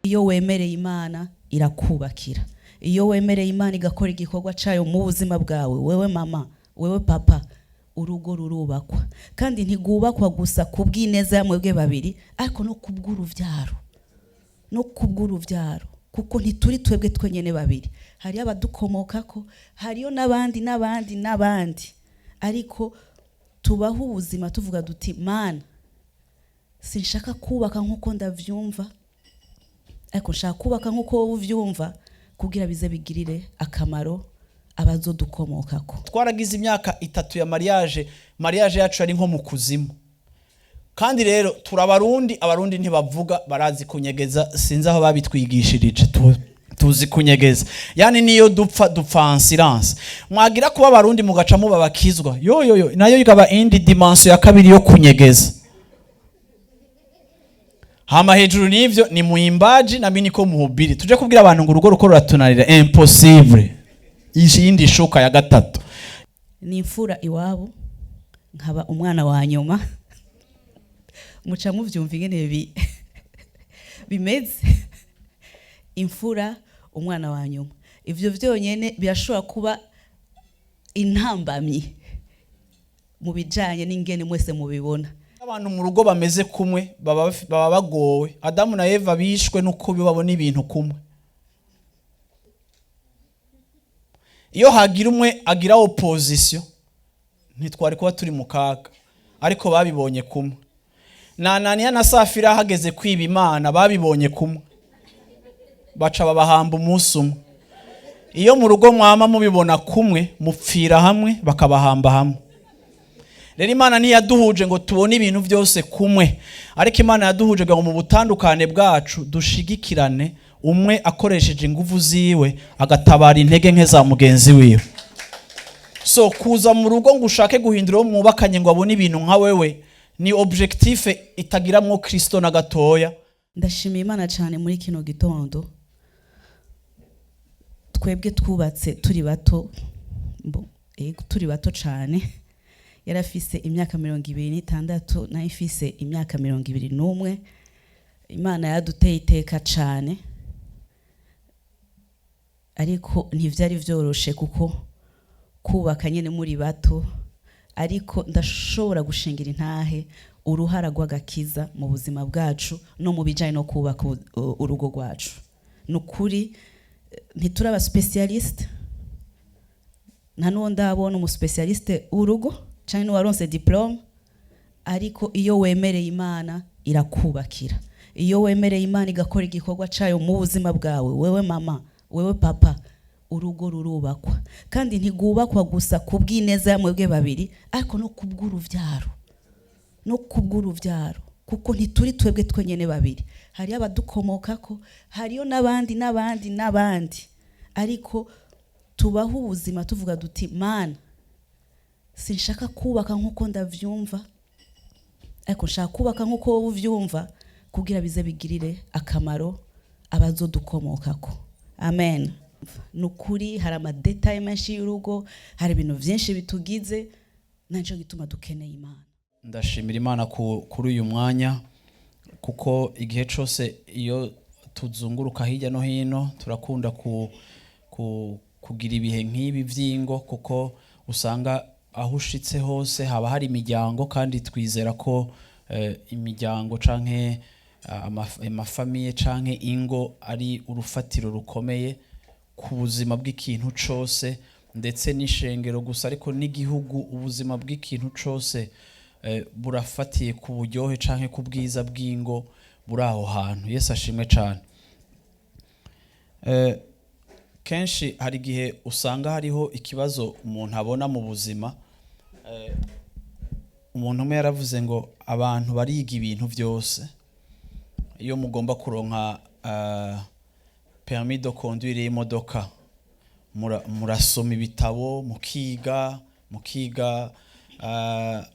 iyo wemereye Imana irakubakira. Iyo wemereye Imana igakora igikorwa cayo mu buzima bwawe, wewe mama, wewe papa, urugo rurubakwa. Kandi ntigubakwa gusa kubw'ineza yamwebwe babiri, ariko no kubw'uruvyaro. No kubw'uruvyaro. Kuko ntituri twebwe twenyene babiri. Hari abadukomokako, hariyo n'abandi. Ariko tubaho ubuzima tuvuga duti Mana, sinshaka kubaka nkuko ndavyumva, ariko nshaka kubaka nkuko wowe uvyumva, kugira bize bigirire akamaro abazodukomokako. Twaragize imyaka 3 ya mariage yacu ari nko mu kuzimu. Kandi rero abarundi ntibavuga, barazi kunyegeza, sinzi aho babitwigishirije, tuzi kunyegeza. Yani niyo dupfa en silence. Mwagira kuba abarundi mugaca mu babakizwa. Yo nayo ikaba indi dimension ya kabiri yo kunyegeza. Hama hejuru nivyo ni muimbaji na mimi niko muhubiri. Tuje kubwira abantu ngo urugo ruko ruratunarira impossible. Yindi shuka ya gatatu. Ni imfura iwabo nkaba umwana wa nyuma. Muca muvyumva ingene bimeze. Imfura umwana wa nyuma. Ivyo vyonyene birashobora kuba intambamyi mu bijanye n'ingene mwese mubibona. Abantu mu rugo bameze kumwe baba bagowe. Adamu na Eva bishwe nuko babona ibintu kumwe. Iyo hagira umwe agira opposition ntitwari kuba turi mu kaga, ariko babibonye kumwe. Na Ananiya na Safira hageze kwiba Imana babibonye kumwe, baca babahamba umunsi umwe. Iyo mu rugo mwama mubibona kumwe, mupfira hamwe bakabahamba hamwe. Rero Imana ntiyaduhuje ngo tubone ibintu byose kumwe, ariko Imana yaduhuje ngo mu butandukane bwacu dushigikirane, umwe akoresheje ingufu ziwe agatabara intege nke za mugenzi wiwe. So kuza mu rugo ngo ushake guhindura uwo mwubakanye ngo abone ibintu nka wewe ni objectif itagiramwo Kristo na gatoya. Ndashimiye Imana cyane muri kino gitondo. Twebwe twubatse turi bato, turi bato cyane. Yarafise imyaka 26 na ifise imyaka 21. Imana yaduteye iteka cyane, ariko ntivyari vyoroshe kuko kubaka nyene muri bato, ariko ndashobora gushingira intahe uruhara rw'agakiza mu buzima bwacu no mu bijanye no kubaka urugo rwacu. Nukuri ntituraba specialist, nta nuwo ndabona umu specialist urugo cyane waronse diplome, ariko iyo wemereye Imana irakubakira. Iyo wemereye Imana igakora igikorwa cayo mu buzima bwawe, wewe mama, wewe papa, urugo rurubakwa. Kandi ntigubakwa gusa kubw'ineza yamwebwe babiri, ariko no kubw'uruvyaro. No kubw'uruvyaro. Kuko ntituri twebwe twenyene babiri. Hari abadukomokako, hariyo n'abandi. Ariko tubaho ubuzima tuvuga duti Mana, sinshaka kubaka nkuko ndavyumva, ariko nshaka kubaka nkuko wowe uvyumva, kugira bize bigirire akamaro abazodukomokako. Amen. Nukuri hari amadetaye menshi y'urugo, hari ibintu vyinshi bitugize, naco gituma dukeneye Imana. Ndashimira Imana kuri uyu mwanya, kuko igihe cyose iyo tuzunguruka hirya no hino turakunda kugira ibihe nk'ibi vy'ingo, kuko usanga aho ushitse hose haba hari imiryango, kandi twizera ko imiryango canke amafamiye canke ingo ari urufatiro rukomeye ku buzima bw'ikintu cose, ndetse n'ishengero gusa, ariko n'igihugu. Ubuzima bw'ikintu cose burafatiye ku buryohe canke ku bwiza bw'ingo buri aho hantu. Yesu ashimwe cyane. Kenshi hari igihe usanga hariho ikibazo umuntu abona mu buzima. Umuntu umwe yaravuze ngo abantu bariga ibintu byose. Iyo mugomba kuronka permis de conduire y'imodoka, murasoma ibitabo, mukiga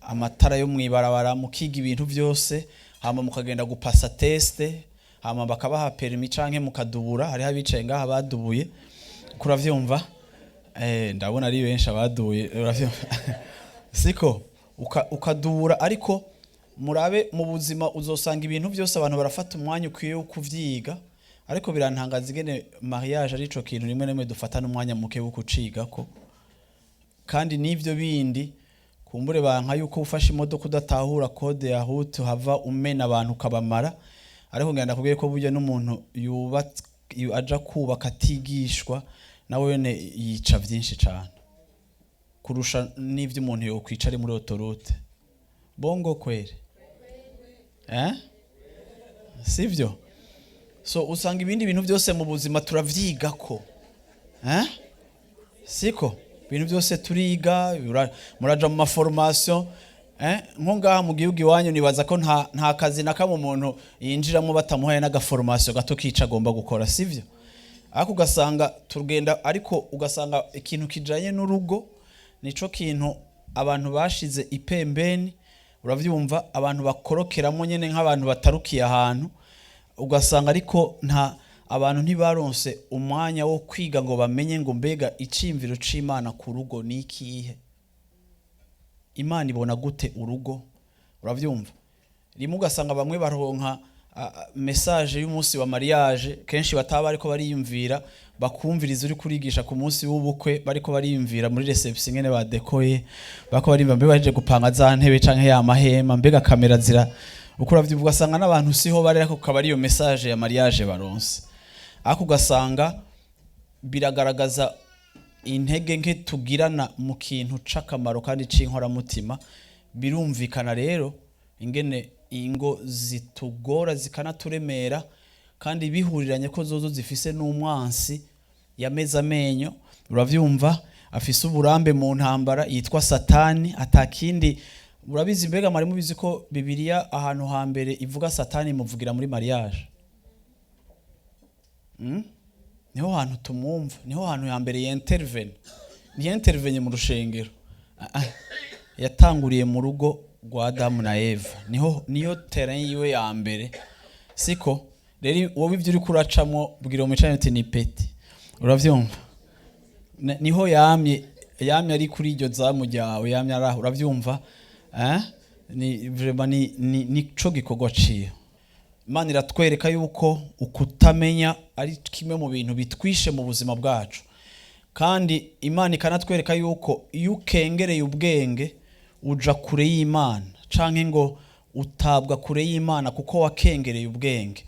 amatara yo mwibarabara, mukiga ibintu byose, hama mukagenda gupasa teste, hama bakabaha permis canke mukadubura. Hari abicaye ngaha badubuye, kuravyumva. Ndabona ari benshi abadubuye, uravyumva. Siko ukadubura, ariko murabe mu buzima uzosanga ibintu byose abantu barafata umwanya ukwiye kuvyiga, ariko birantangaza igene mariage ari ico kintu rimwe rimwe dufata n'umwanya muke wo kucigako kandi n'ivyo bindi kumbure banka yuko ufashe imodoka udatahura code ya route hava umena abantu kabamara ariko ngenda kubwiye ko buryo n'umuntu yubatse aja kubaka atigishwa nawe ne yica vyinshi cyane kurusha n'ivyo umuntu yo kwicare muri autoroute bongo kwere sivyo so usanga ibindi bintu byose mu buzima turavyigako siko ibintu byose turiga muraja mu formation nko ngaha mu gihugu iwanyu nibaza ko nta kazi na kamwe umuntu yinjiramo batamuhaye n'aga formation gato kica agomba gukora sivyo ariko ugasanga tugenda ariko ugasanga ikintu kijanye n'urugo nico kintu abantu bashize ipembeni uravyumva abantu bakorokeramo nyene nk'abantu batarukiye ahantu ugasanga ariko nta abantu ntibaronse umwanya wo kwiga ngo bamenye ngo mbega icimviro c'Imana ku rugo ni ikihe Imana ibona gute urugo uravyumva rimwe ugasanga bamwe baronka message y'umunsi wa mariage kenshi bataba ariko bariyumvira bakumviriza uri kurigisha ku munsi w'ubukwe bariko bariyumvira muri reception ngene badekoye bako barimba mbe baje gupanga za ntebe canke ya mahema mbega kamera zira ukura vyuvuga ugasanga n'abantu siho bari ariko kabari iyo message ya mariage baronse ako ugasanga biragaragaza intege nke tugirana mu kintu c'akamaro kandi c'inkora mutima birumvikana rero ingene ingo zitugora zikanaturemera kandi bihuriranye ko zozo zifise n'umwansi yameza amenyo uravyumva afise uburambe mu ntambara yitwa satani atakindi urabizi mbega mari mubizi ko Bibiliya ahantu hambere ivuga satani muvugira muri mariage niho hantu tumumva niho hantu hambere intervene mu rushengero yatanguriye mu rugo rwa Adamu na Eva niyo terrain yiwe ya mbere siko rero wowe ivyo uri kuracamo bwira umicane uti ni peti uravyumva niho yamye ari kuri iryo zamu ryawe yamye araho uravyumva ni vraiment ni co gikorwa ciye Imana iratwereka yuko ukutamenya ari kimwe mu bintu bitwishe mu buzima bwacu kandi Imana ikanatwereka yuko iyo ukengereye ubwenge uja kure y'Imana canke ngo utabwa kure y'Imana kuko wakengereye ubwenge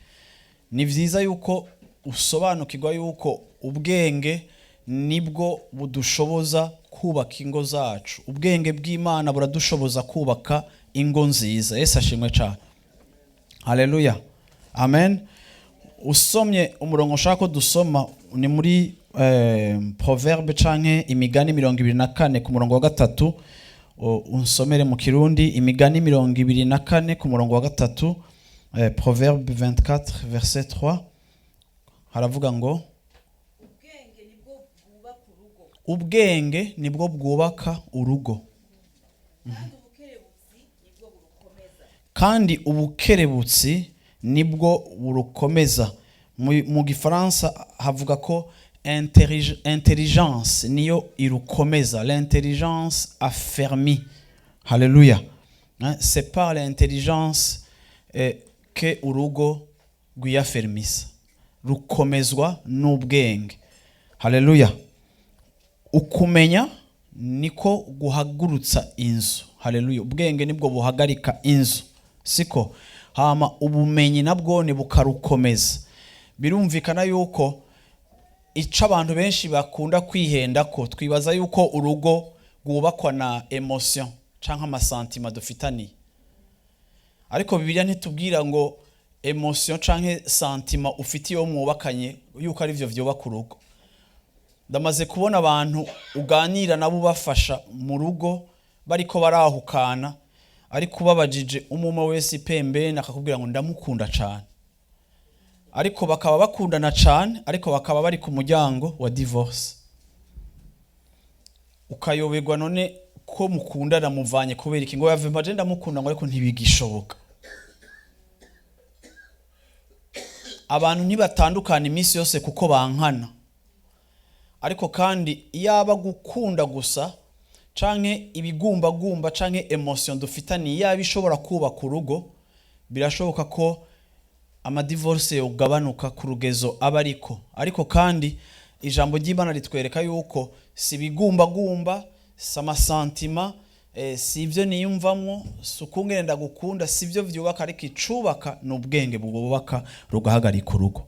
ni vyiza yuko usobanukirwa yuko ubwenge nibwo budushoboza kubaka ingo zacu ubwenge bw'Imana buradushoboza kubaka ingo nziza Yesu ashimwe cyane haleluya amen usomye umurongo ushaka dusoma ni muri proverbe canke imigani 24 ku murongo wa 3 unsomere mu kirundi imigani 24 ku murongo wa 3 proverbe 24 verset 3 haravuga ngo ubwenge nibwo bwubaka urugo kandi ubukerebutsi nibwo burukomeza mu gifaransa havuga ko intelligence niyo irukomeza l'intelligence affermie haleluya c'est par l'intelligence que urugo rwiyafermisa rukomezwa n'ubwenge haleluya ukumenya niko guhagurutsa inzu haleluya ubwenge nibwo buhagarika inzu siko hama ubumenyi nabwo ni bukarukomeza birumvikana yuko ica abantu benshi bakunda kwihenda ko twibaza yuko urugo rwubakwa na emotion canke amasantima dufitani ariko Bibiliya ntitubwira ngo emotion canke santima ufitiye wo mwubakanye yuko ari byo vyubaka urugo ndamaze kubona abantu uganira nabo bafasha mu rugo bariko barahukana ariko babajije umuma wese pembeni akakubwira ngo ndamukunda cyane ariko bakaba bakundana cyane ariko bakaba bari ku muryango wa divorce ukayoberwa none ko mukundana muvanye kubera iki ngo yave maje ndamukunda ngo ariko ntibigishoboka abantu ntibatandukana iminsi yose kuko bankana ariko kandi yaba gukunda gusa canke ibigumbagumba canke emotion dufitani yaba ishobora kubaka urugo birashoboka ko amadivorce yogabanuka ku rugezo aba ariko kandi ijambo ry'Imana ritwereka yuko si bigumbagumba, si amasantima, si ibyo niyumvamwo, si ukungene ndagukunda, si ibyo vyubaka, ariko icubaka n'ubwenge bwubaka rugahagarika urugo.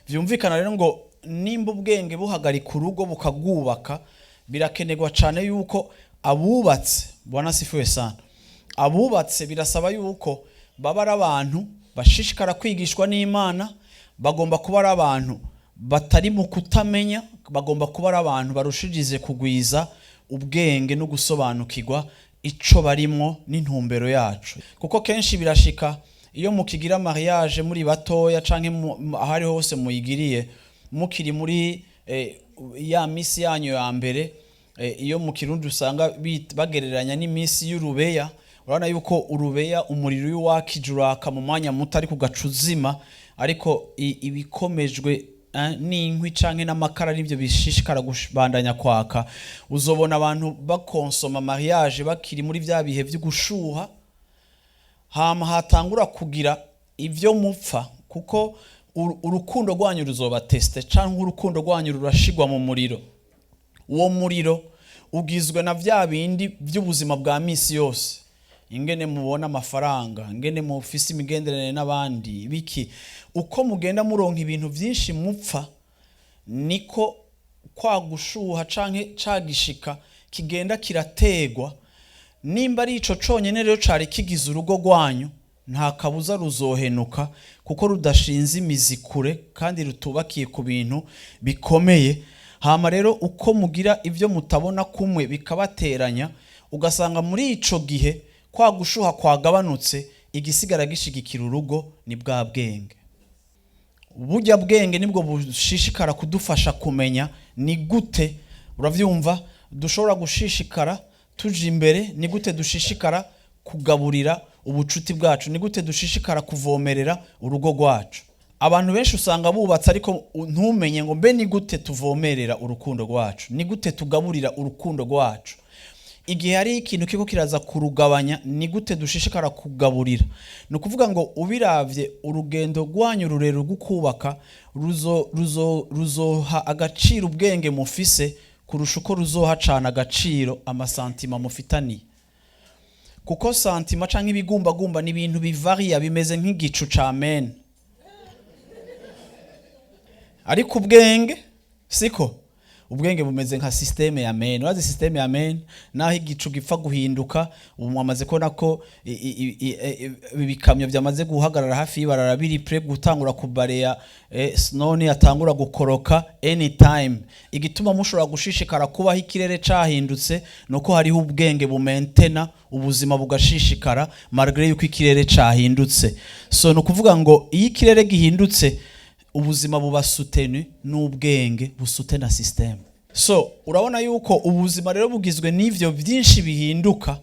Vyumvikana rero ngo nimba ubwenge buhagarika urugo bukagubaka, birakenerwa cyane yuko abubatse, Bwana sifiwe sana, abubatse birasaba yuko baba ari abantu bashishikara kwigishwa n'Imana, bagomba kuba ari abantu batari mu kutamenya, bagomba kuba ari abantu barushirize kugwiza ubwenge no gusobanukirwa ico barimo n'intumbero yacu. Kuko kenshi birashika iyo mukigira mariage muri batoya canke ahari hose muyigiriye mukiri muri ya misi yanyu ya mbere, iyo mu Kirundi usanga bagereranya n'iminsi y'urubeya. Urabona yuko urubeya umuriro y'uwakijuraka mu mwanya muto ariko gacuzima, ariko ibikomejwe n'inkwi canke n'amakara nivyo bishishikara kubandanya kwaka. Uzobona abantu bakonsoma mariage bakiri muri vya bihe vyo gushuha, hama hatangura kugira ivyo mupfa, kuko urukundo rwanyu ruzoba teste canke urukundo rwanyu rurashigwa mu muriro. Uwo muriro ugizwe na vya bindi by'ubuzima bwa misi yose, ingene mubona amafaranga, ingene mufise imigenderanire n'abandi, biki uko mugenda muronka ibintu byinshi mupfa, niko kwa gushuha canke cagishika kigenda kirategwa. Nimba ari ico conyene rero cari kigize urugo rwanyu, nta kabuza ruzohenuka, kuko rudashinze imizi kure kandi rutubakiye ku bintu bikomeye. Hama rero uko mugira ivyo mutabona kumwe bikabateranya, ugasanga muri ico gihe kwa gushuha kwagabanutse, igisigara gishigikira urugo ni bwa bwenge. Burya bwenge nibwo bushishikara kudufasha kumenya ni gute, uravyumva, dushobora gushishikara tuje imbere, ni gute dushishikara kugaburira ubucuti bwacu, ni gute dushishikara kuvomerera urugo rwacu. Abantu benshi usanga bubatse ariko ntumenye ngo mbe ni gute tuvomerera urukundo rwacu, ni gute tugaburira urukundo rwacu. Igihe hari ikintu kiko kiraza kurugabanya, ni gute dushishikara kugaburira. No kuvuga ngo ubiravye urugendo rwanyu rurero gukubaka ruzoha agaciro ubwenge mufise kurusha uko ruzoha cana agaciro amasantima mufitani. Kuko santima canke ibigumbagumba ni ibintu bivaria, bimeze nk'igicu ca Maine. Ariko ubwenge siko, ubwenge bumeze nka systeme ya Maine. Urazi systeme ya Maine, naho igicu gipfa guhinduka, ubu mwamaze kubona ko ibikamyo byamaze guhagarara hafi y'ibarara biri pre gutangura kubareya, none yatangura gukoroka anytime. Igituma mushobora gushishikara kubaho ikirere cahindutse nuko hariho ubwenge bumentena ubuzima bugashishikara malgré yuko ikirere cahindutse. So no kuvuga ngo iyo ikirere gihindutse, ubuzima buba soutenu n'ubwenge busutena system. So urabona yuko ubuzima rero bugizwe n'ivyo byinshi bihinduka,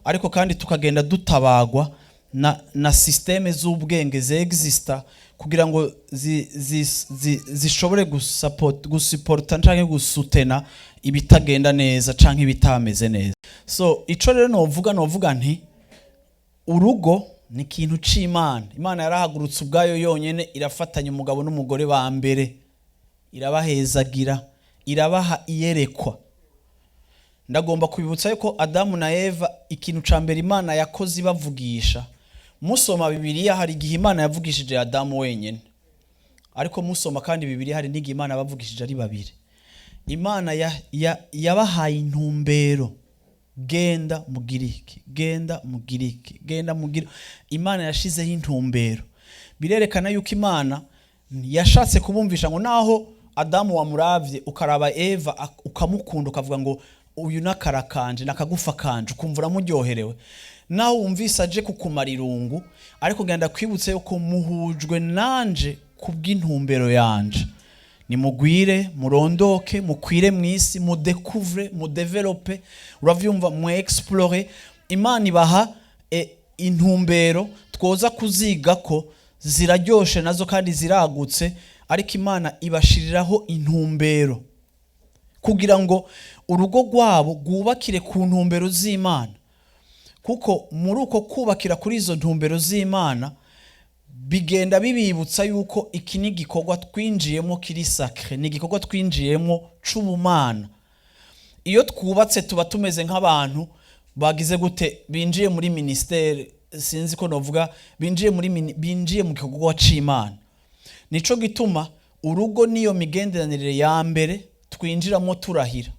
ariko kandi tukagenda dutabagwa na systeme z'ubwenge exista kugira ngo zishobore gusupporta canke gusutena ibitagenda neza canke ibitameze neza. So ico rero novuga nti urugo ni ikintu c'Imana. Imana yarahagurutse ubwayo yonyene, irafatanya umugabo n'umugore ba mbere, irabahezagira, irabaha iyerekwa. Ndagomba kubibutsa yuko Adamu na Eva ikintu ca mbere Imana yakoze bavugisha. Musoma Bibiliya hari igihe Imana yavugishije Adamu wenyene, ariko musoma kandi Bibiliya hari n'igihe Imana bavugishije ari babiri. Imana yabahaye intumbero, genda mugiriki, genda mugiriki, genda mugira. Imana yashizeho intumbero. Birerekana yuko Imana yashatse kubumvisha ngo naho Adamu wamuravye ukaraba Eva ukamukunda ukavuga ngo uyu nakarakanje nakagufa kanje, ukumvura muryoherewe, naho wumvise aje kukumara irungu, ariko genda kwibutse yuko muhujwe nanje kubw'intumbero yanje. Ni mugwire, murondoke, mukwire mwisi, mudekuvre, mudevelope, uravyumva, mu explore. Imana ibaha intumbero twoza kuziga ko ziraryoshe nazo kandi ziragutse, ariko Imana ibashiriraho intumbero kugira ngo urugo rwabo rwubakire ku ntumbero z'Imana. Kuko muri uko kubakira kuri izo ntumbero z'Imana bigenda bibibutsa yuko iki ni igikorwa twinjiyemo kiri sacre, ni igikorwa twinjiyemo c'ubumana. Iyo twubatse tuba tumeze nk'abantu bagize gute, binjiye muri ministere, sinzi ko novuga, binjiye mu gikorwa c'Imana. Nico gituma urugo niyo migenderanire ya mbere twinjiramo turahira.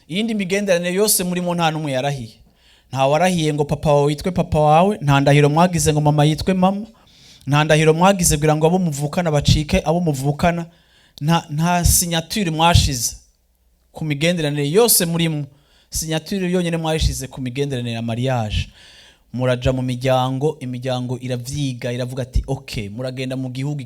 Iyindi migenderanire yose murimo nta numwe yarahiye. Nta warahiye ngo papa wawe yitwe papa wawe, nta ndahiro mwagize ngo mama yitwe mama, nta ndahiro mwagize kugira ngo abo muvukana bacike abo muvukana, nta signature mwashize ku migenderanire yose murimo. Signature yonyene mwashize ku migenderanire ya mariage. Muraja mu miryango, imiryango iravyiga, iravuga ati okay, muragenda mu gihugu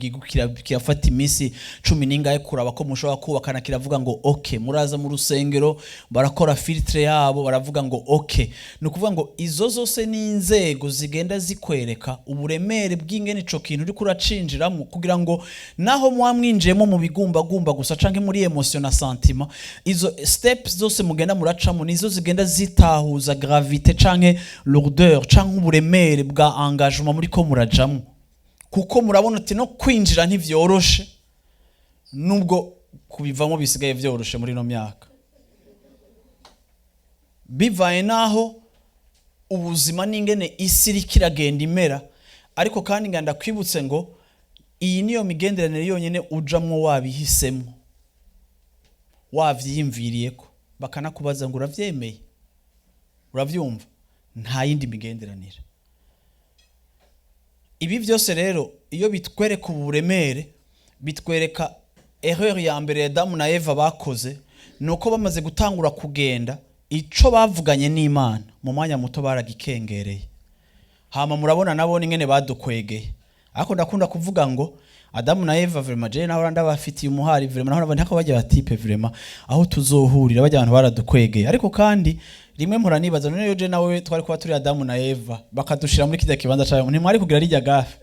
kirafata iminsi 10 ningaye kuraba ko mushobora kubakana, kiravuga ngo okay. Muraza mu rusengero, barakora filtre yabo, baravuga ngo okay. Nukuvuga ngo izo zose ni inzego zigenda zikwereka uburemere bw'ingene ico kintu uri kuracinjiramo, kugira ngo naho mwamwinjiyemo mu bigumba gusa canke muri emotion na sentiment, izo steps zose mugenda muracamo nizo zigenda zitahuza gravité canke lourdeur canke uburemere bwa engagement muri ko murajamo. Kuko murabona ati no kwinjira ntivyoroshe, nubwo kubivamo bisigaye vyoroshe muri no myaka, bivaye naho ubuzima n'ingene isi irikiragenda imera. Ariko kandi nganda kwibutse ngo iyi niyo migenderanire yonyene ujamwo wabihisemo, wavyiyumviriyeko, bakanakubaza ngo uravyemeye, uravyumva, nta yindi migenderanire. Ibi byose rero iyo bitwereka uburemere, bitwereka erreur ya mbere Adamu na Eva bakoze, nuko bamaze gutangura kugenda ico bavuganye n'Imana mu mwanya muto baragikengereye. Hama murabona nabo ingene badukwegeye. Ariko ndakunda kuvuga ngo Adamu na Eva vraiment je naho ndabafitiye umuhari vraiment, naho ntako bajya batipe vraiment aho tuzohurira bajya abantu baradukwegeye. Ariko kandi rimwe mpora nibaza none je nawe twari kuba turi Adamu na Eva bakadushira muri kijya kibanza cyayo, ntimwari kugira rijya gafe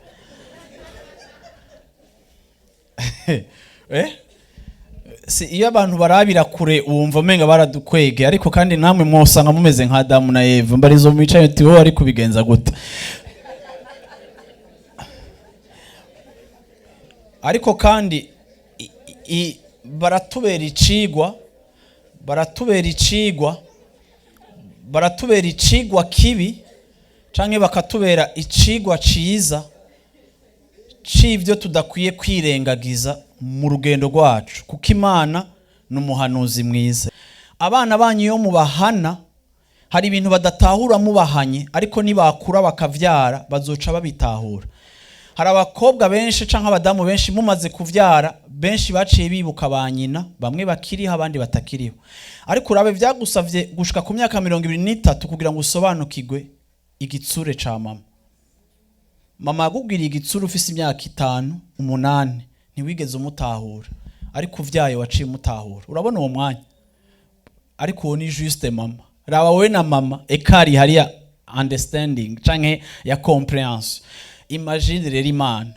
si iyo abantu barabira kure uwumva menga baradukwege. Ariko kandi namwe mwosanga mumeze nka Adamu na Eva, mbarizo mwicaye tiwo ari kubigenza gute. Ariko kandi baratubera icigwa kibi canke bakatubera icigwa ciza c'ivyo tudakwiye kwirengagiza mu rugendo rwacu, kuko Imana n'umuhanuzi mwiza. Abana banyu yo mubahana hari ibintu badatahura mubahanye, ariko nibakura bakavyara bazoca babitahura. Hari abakobwa benshi canke abadamu benshi mumaze kuvyara, benshi baciye bibuka banyina, bamwe bakiriho abandi batakiriho. Ariko urabe vyagusavye gushika ku myaka 23 kugira ngo usobanukirwe igitsure ca mama. Mama yagubwiriye igitsure ufise imyaka 5, 8, ntiwigeze umutahura, ariko uvyaye waciye umutahura. Urabona uwo mwanya, ariko uwo ni juste mama. Raba we na mama ekari hariya understanding canke ya comprehension. Imagine rero Imana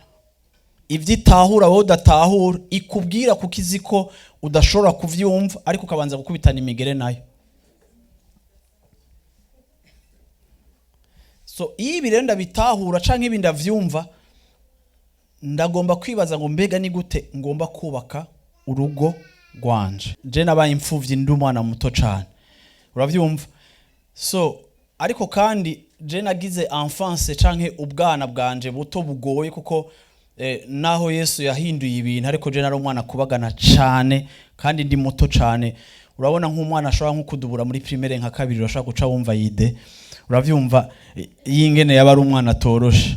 ivyitahura wowe udatahura, ikubwira kukiziko udashobora kuvyumva, ariko ukabanza gukubitana imigere nayo. So ibi rero ndabitahura canke ibi ndavyumva, ndagomba kwibaza ngo mbega ni gute ngomba kubaka urugo rwanje. Je nabaye imfuvyi ndi umwana muto cane, uravyumva. So ariko kandi je nagize enfance canke ubwana bwanje buto bugoye, kuko naho Yesu yahinduye ibintu, ariko je nari umwana kubagana cane kandi ndi muto cane. Urabona nk'umwana ashobora nko kudubura muri primaire nka 2 urashaka guca wumva yide, uravyumva yingene yaba ari umwana toroshe.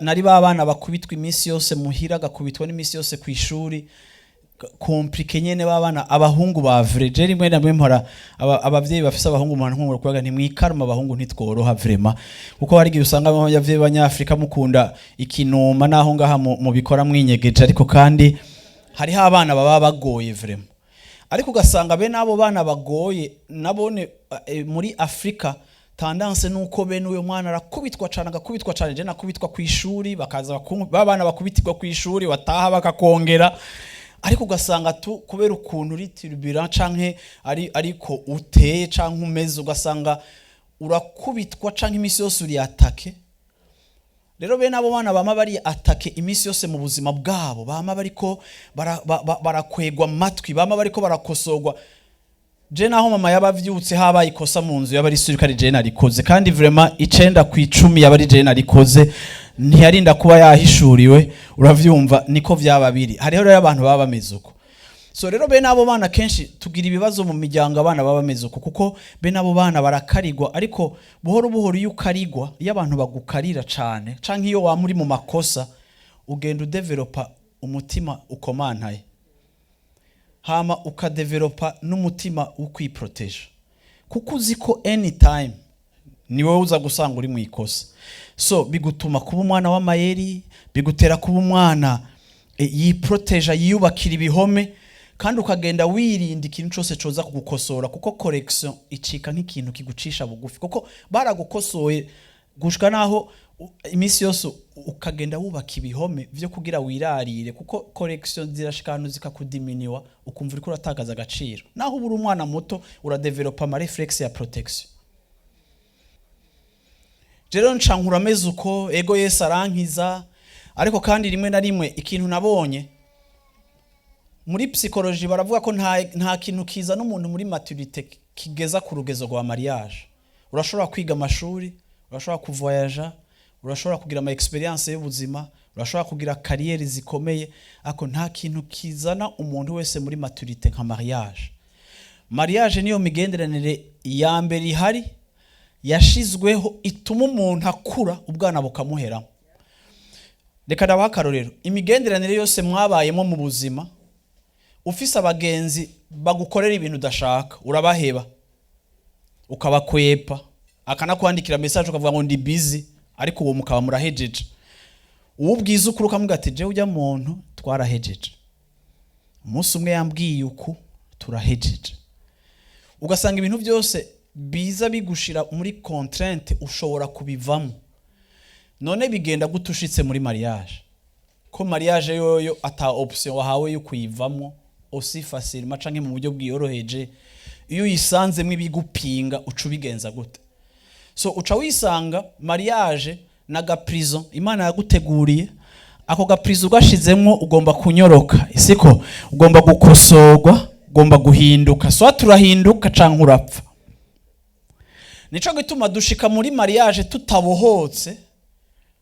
Nari babana bakubitwa iminsi yose muhira, gakubitwa n'imisi yose kwishuri, komplike nyene babana. Abahungu ba vrai je rimwe namwe mpora abavyeyi bafise abahungu mu ntwuro kwaga ntimwikaruma abahungu ntitworoha vraiment, kuko hari gihe usanga abavyeyi b'Abanyafrika mukunda ikinuma naho ngaha mu bikora mwinyegeje, ariko kandi hari ha abana baba bagoye vraiment. Ariko ugasanga be nabo bana bagoye nabone muri Afrika tendance nuko bene uyo mwana arakubitwa cyane, agakubitwa cyane. Je nakubitwa kwishuri, bakaza babana bakubitirwa kwishuri, wataha bakakongera. Ariko ugasanga tu kubera ukuntu uri turbulent canke ariko uteye canke umeze, ugasanga urakubitwa canke imisi yose uri atake. rero bene abo bana bama bari atake imisi yose mu buzima bwabo, bama bariko barakwegwa matwi, bama bariko barakosogwa. Je naho mama yabavyutse habaye ikosa mu nzu yabari surikari je narikoze, kandi vraiment 9 ku 10 yabari je narikoze, ntiyarinda kuba yahishuriwe. Uravyumva niko vyababiri. Hariho rero abantu baba bameze uko. So rero bene abo bana kenshi tugira ibibazo mu miryango, abana baba bameze uko, kuko bene abo bana barakarigwa, ariko buhoro buhoro iyo ukarigwa, iyo abantu bagukarira cane canke iyo wa muri mu makosa, ugenda udevelopa umutima ukomantaye, hama ukadevelopa n'umutima ukwiproteja, kuko uzi ko anytime ni wowe uza gusanga uri mu ikosa. So bigutuma kuba umwana w'amayeri, bigutera kuba umwana yiproteja, yiyubakira ibihome, kandi ukagenda wirinda ikintu cyose coza kugukosora, kuko correction icika nk'ikintu kigucisha bugufi, kuko baragukosoye gushika naho imisi yose ukagenda wubaka ibihome vyo kugira wirarire, kuko correction zirashikana zikakudiminiwa, ukumva uriko uratagaza agaciro. Naho uburi umwana muto uradevelopa ama reflex ya protection. Jero ncankura ameze uko, ego Yesu arankiza, ariko kandi rimwe na rimwe ikintu nabonye muri psychologie baravuga ko nta kintu kiza n'umuntu muri maturité kigeza ku rugezo rwa mariage. Urashobora kwiga amashuri, urashobora kuvoyager, urashobora kugira ama experience y'ubuzima, urashobora kugira carrière zikomeye, ako nta kintu kizana umuntu wese muri maturité nka mariage. Mariage niyo migenderanire yambere ihari yashizweho ituma umuntu akura ubwana bukamuheramo. Reka ndabakarorero, imigenderanire yose mwabayemo mu buzima, ufise abagenzi bagukorera ibintu udashaka, urabaheba ukabakwepa, akanakwandikira message ukavuga ngo ndi busy, ariko uwo mukaba murahejeje. Ubwiza ukuruka mugati je ujya muntu twarahejeje, umunsi umwe yambwiye uku turahejeje. Ugasanga ibintu byose biza bigushira muri contrainte, ushobora kubivamo. None bigenda gutushitse muri mariage, ko mariage yoyo ata option wahawe yo kuyivamo aussi facile canke mu buryo bwiyoroheje. Iyo yisanzemwe bigupinga uca ubigenza gute? So uca wisanga mariage naga prison Imana yaguteguriye, ako ga prison ugashizemwo ugomba kunyoroka, isiko ugomba gukosorwa, ugomba guhinduka, so turahinduka canke urapfa. Nico gituma dushika muri mariage tutabohotse,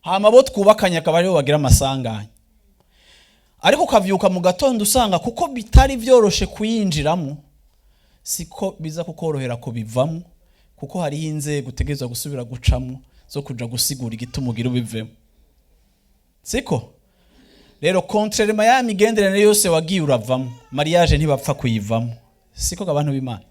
hama bo twubakanya akabari bagira amasanganya. Ariko ukavyuka mu gatondo usanga kuko bitari vyoroshe kuyinjiramo, siko biza kukorohera kubivamo, kuko hari inzego utegerezwa gusubira gucamo zo kuja gusigura igituma ugira ubivemo. Siko rero contrairement ya migenderanire yose wagiye uravamo, mariage ntibapfa kuyivamo, siko gabantu b'Imana.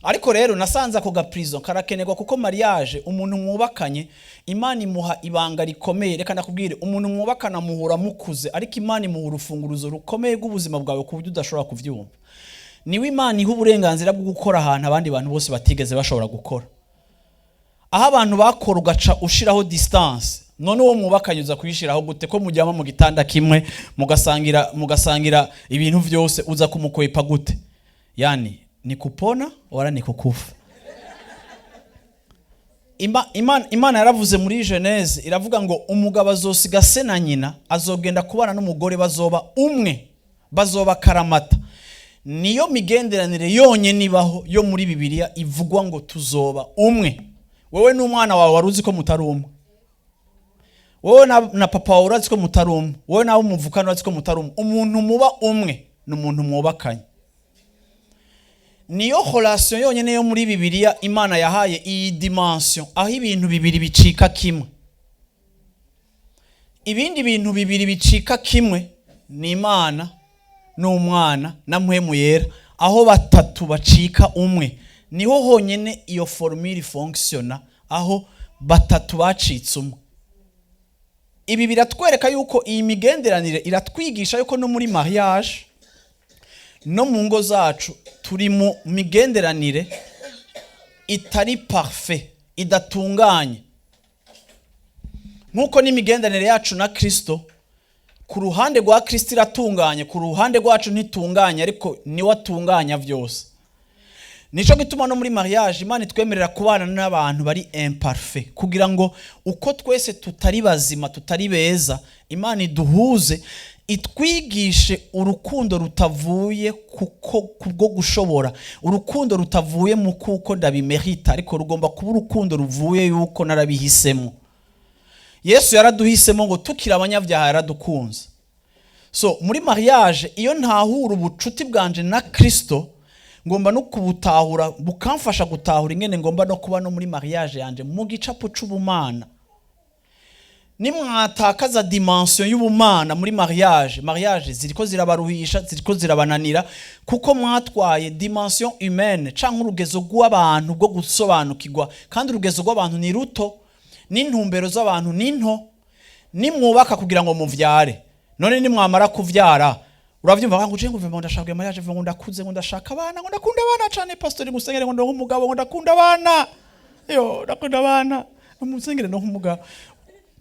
Ariko rero nasanze ako ga prison karakenerwa, kuko mariage umuntu mwubakanye Imana imuha ibanga rikomeye. Reka nakubwire, umuntu mwubakana muhura mukuze, ariko Imana imuha urufunguruzo rukomeye rw'ubuzima bwawe ku buryo udashobora kuvyumva. Niwe Imana iha uburenganzira bwo gukora ahantu abandi bantu bose batigeze bashobora gukora. Aho abantu bakora ugaca ushiraho distance, none uwo mwubakanye uza kuyishiraho gute? Ko mujyama mu gitanda kimwe mugasangira ibintu vyose, uza kumukwepa gute? Yani ni kupona wala ni kukufa. Imana yaravuze muri Genese, iravuga ngo umugabo azosiga se na nyina, azogenda kubana n'umugore, bazoba umwe, bazoba karamata. Niyo migenderanire yonye nibaho yo muri Bibiliya ivugwa ngo tuzoba umwe. Wewe n'umwana wawe waruzi ko mutari umwe, wowe na papa wawe urazi ko mutari umwe, wowe nawe umuvukana urazi ko mutari umwe. Umuntu muba umwe n'umuntu mwubakanye. Niyo relation yonyene yo muri Bibiliya Imana yahaye iyi dimension, aho ibintu bibiri bicika kimwe. Ibindi bintu bibiri bicika kimwe ni Imana n'umwana na mpwemu yera, aho batatu bacika umwe niho honyene iyo formule fonctiona, aho batatu bacitse umwe. Ibi biratwereka yuko iyi migenderanire iratwigisha yuko no muri mariage no mu ngo zacu turi mu migenderanire itari parfait, idatunganye. Nkuko n'imigenderanire yacu na Kristo, ku ruhande rwa Kristo iratunganye, ku ruhande rwacu ntitunganye, ariko ni watunganya vyose. nico gituma no muri mariage Imana itwemerera kubana n'abantu bari imparfait kugira ngo uko twese tutari bazima tutari beza Imana iduhuze itwigishe urukundo rutavuye kubwo gushobora, urukundo rutavuye mu kuko ndabimerita, ariko rugomba kuba urukundo ruvuye yuko narabihisemo. Yesu yaraduhisemo ngo tukira abanyabyaha yaradukunze. So muri mariage iyo ntahura ubucuti bwanje na Kristo ngomba no kubutahura bukamfasha gutahura ingene ngomba no kuba no muri mariage yanje mu gicapo c'ubumana. Nimwatakaza dimension y'ubumana muri mariage ziriko zirabaruhisha, ziriko zirabananira kuko mwatwaye dimension humaine canke urugezo rw'abantu bwo gusobanukirwa, kandi urugezo rw'abantu ni ruto, n'intumbero z'abantu ni nto. Nimwubaka kugira ngo muvyare, none nimwamara kuvyara uravyumva ngo ngo mva ndashaka mariage, ngo ndakuze, ngo ndashaka abana, ngo ndakunda abana cyane pastor, ngusengere ngo ndonke umugabo, ngo ndakunda abana, yo ndakunda abana, umusengere ndonke umugabo,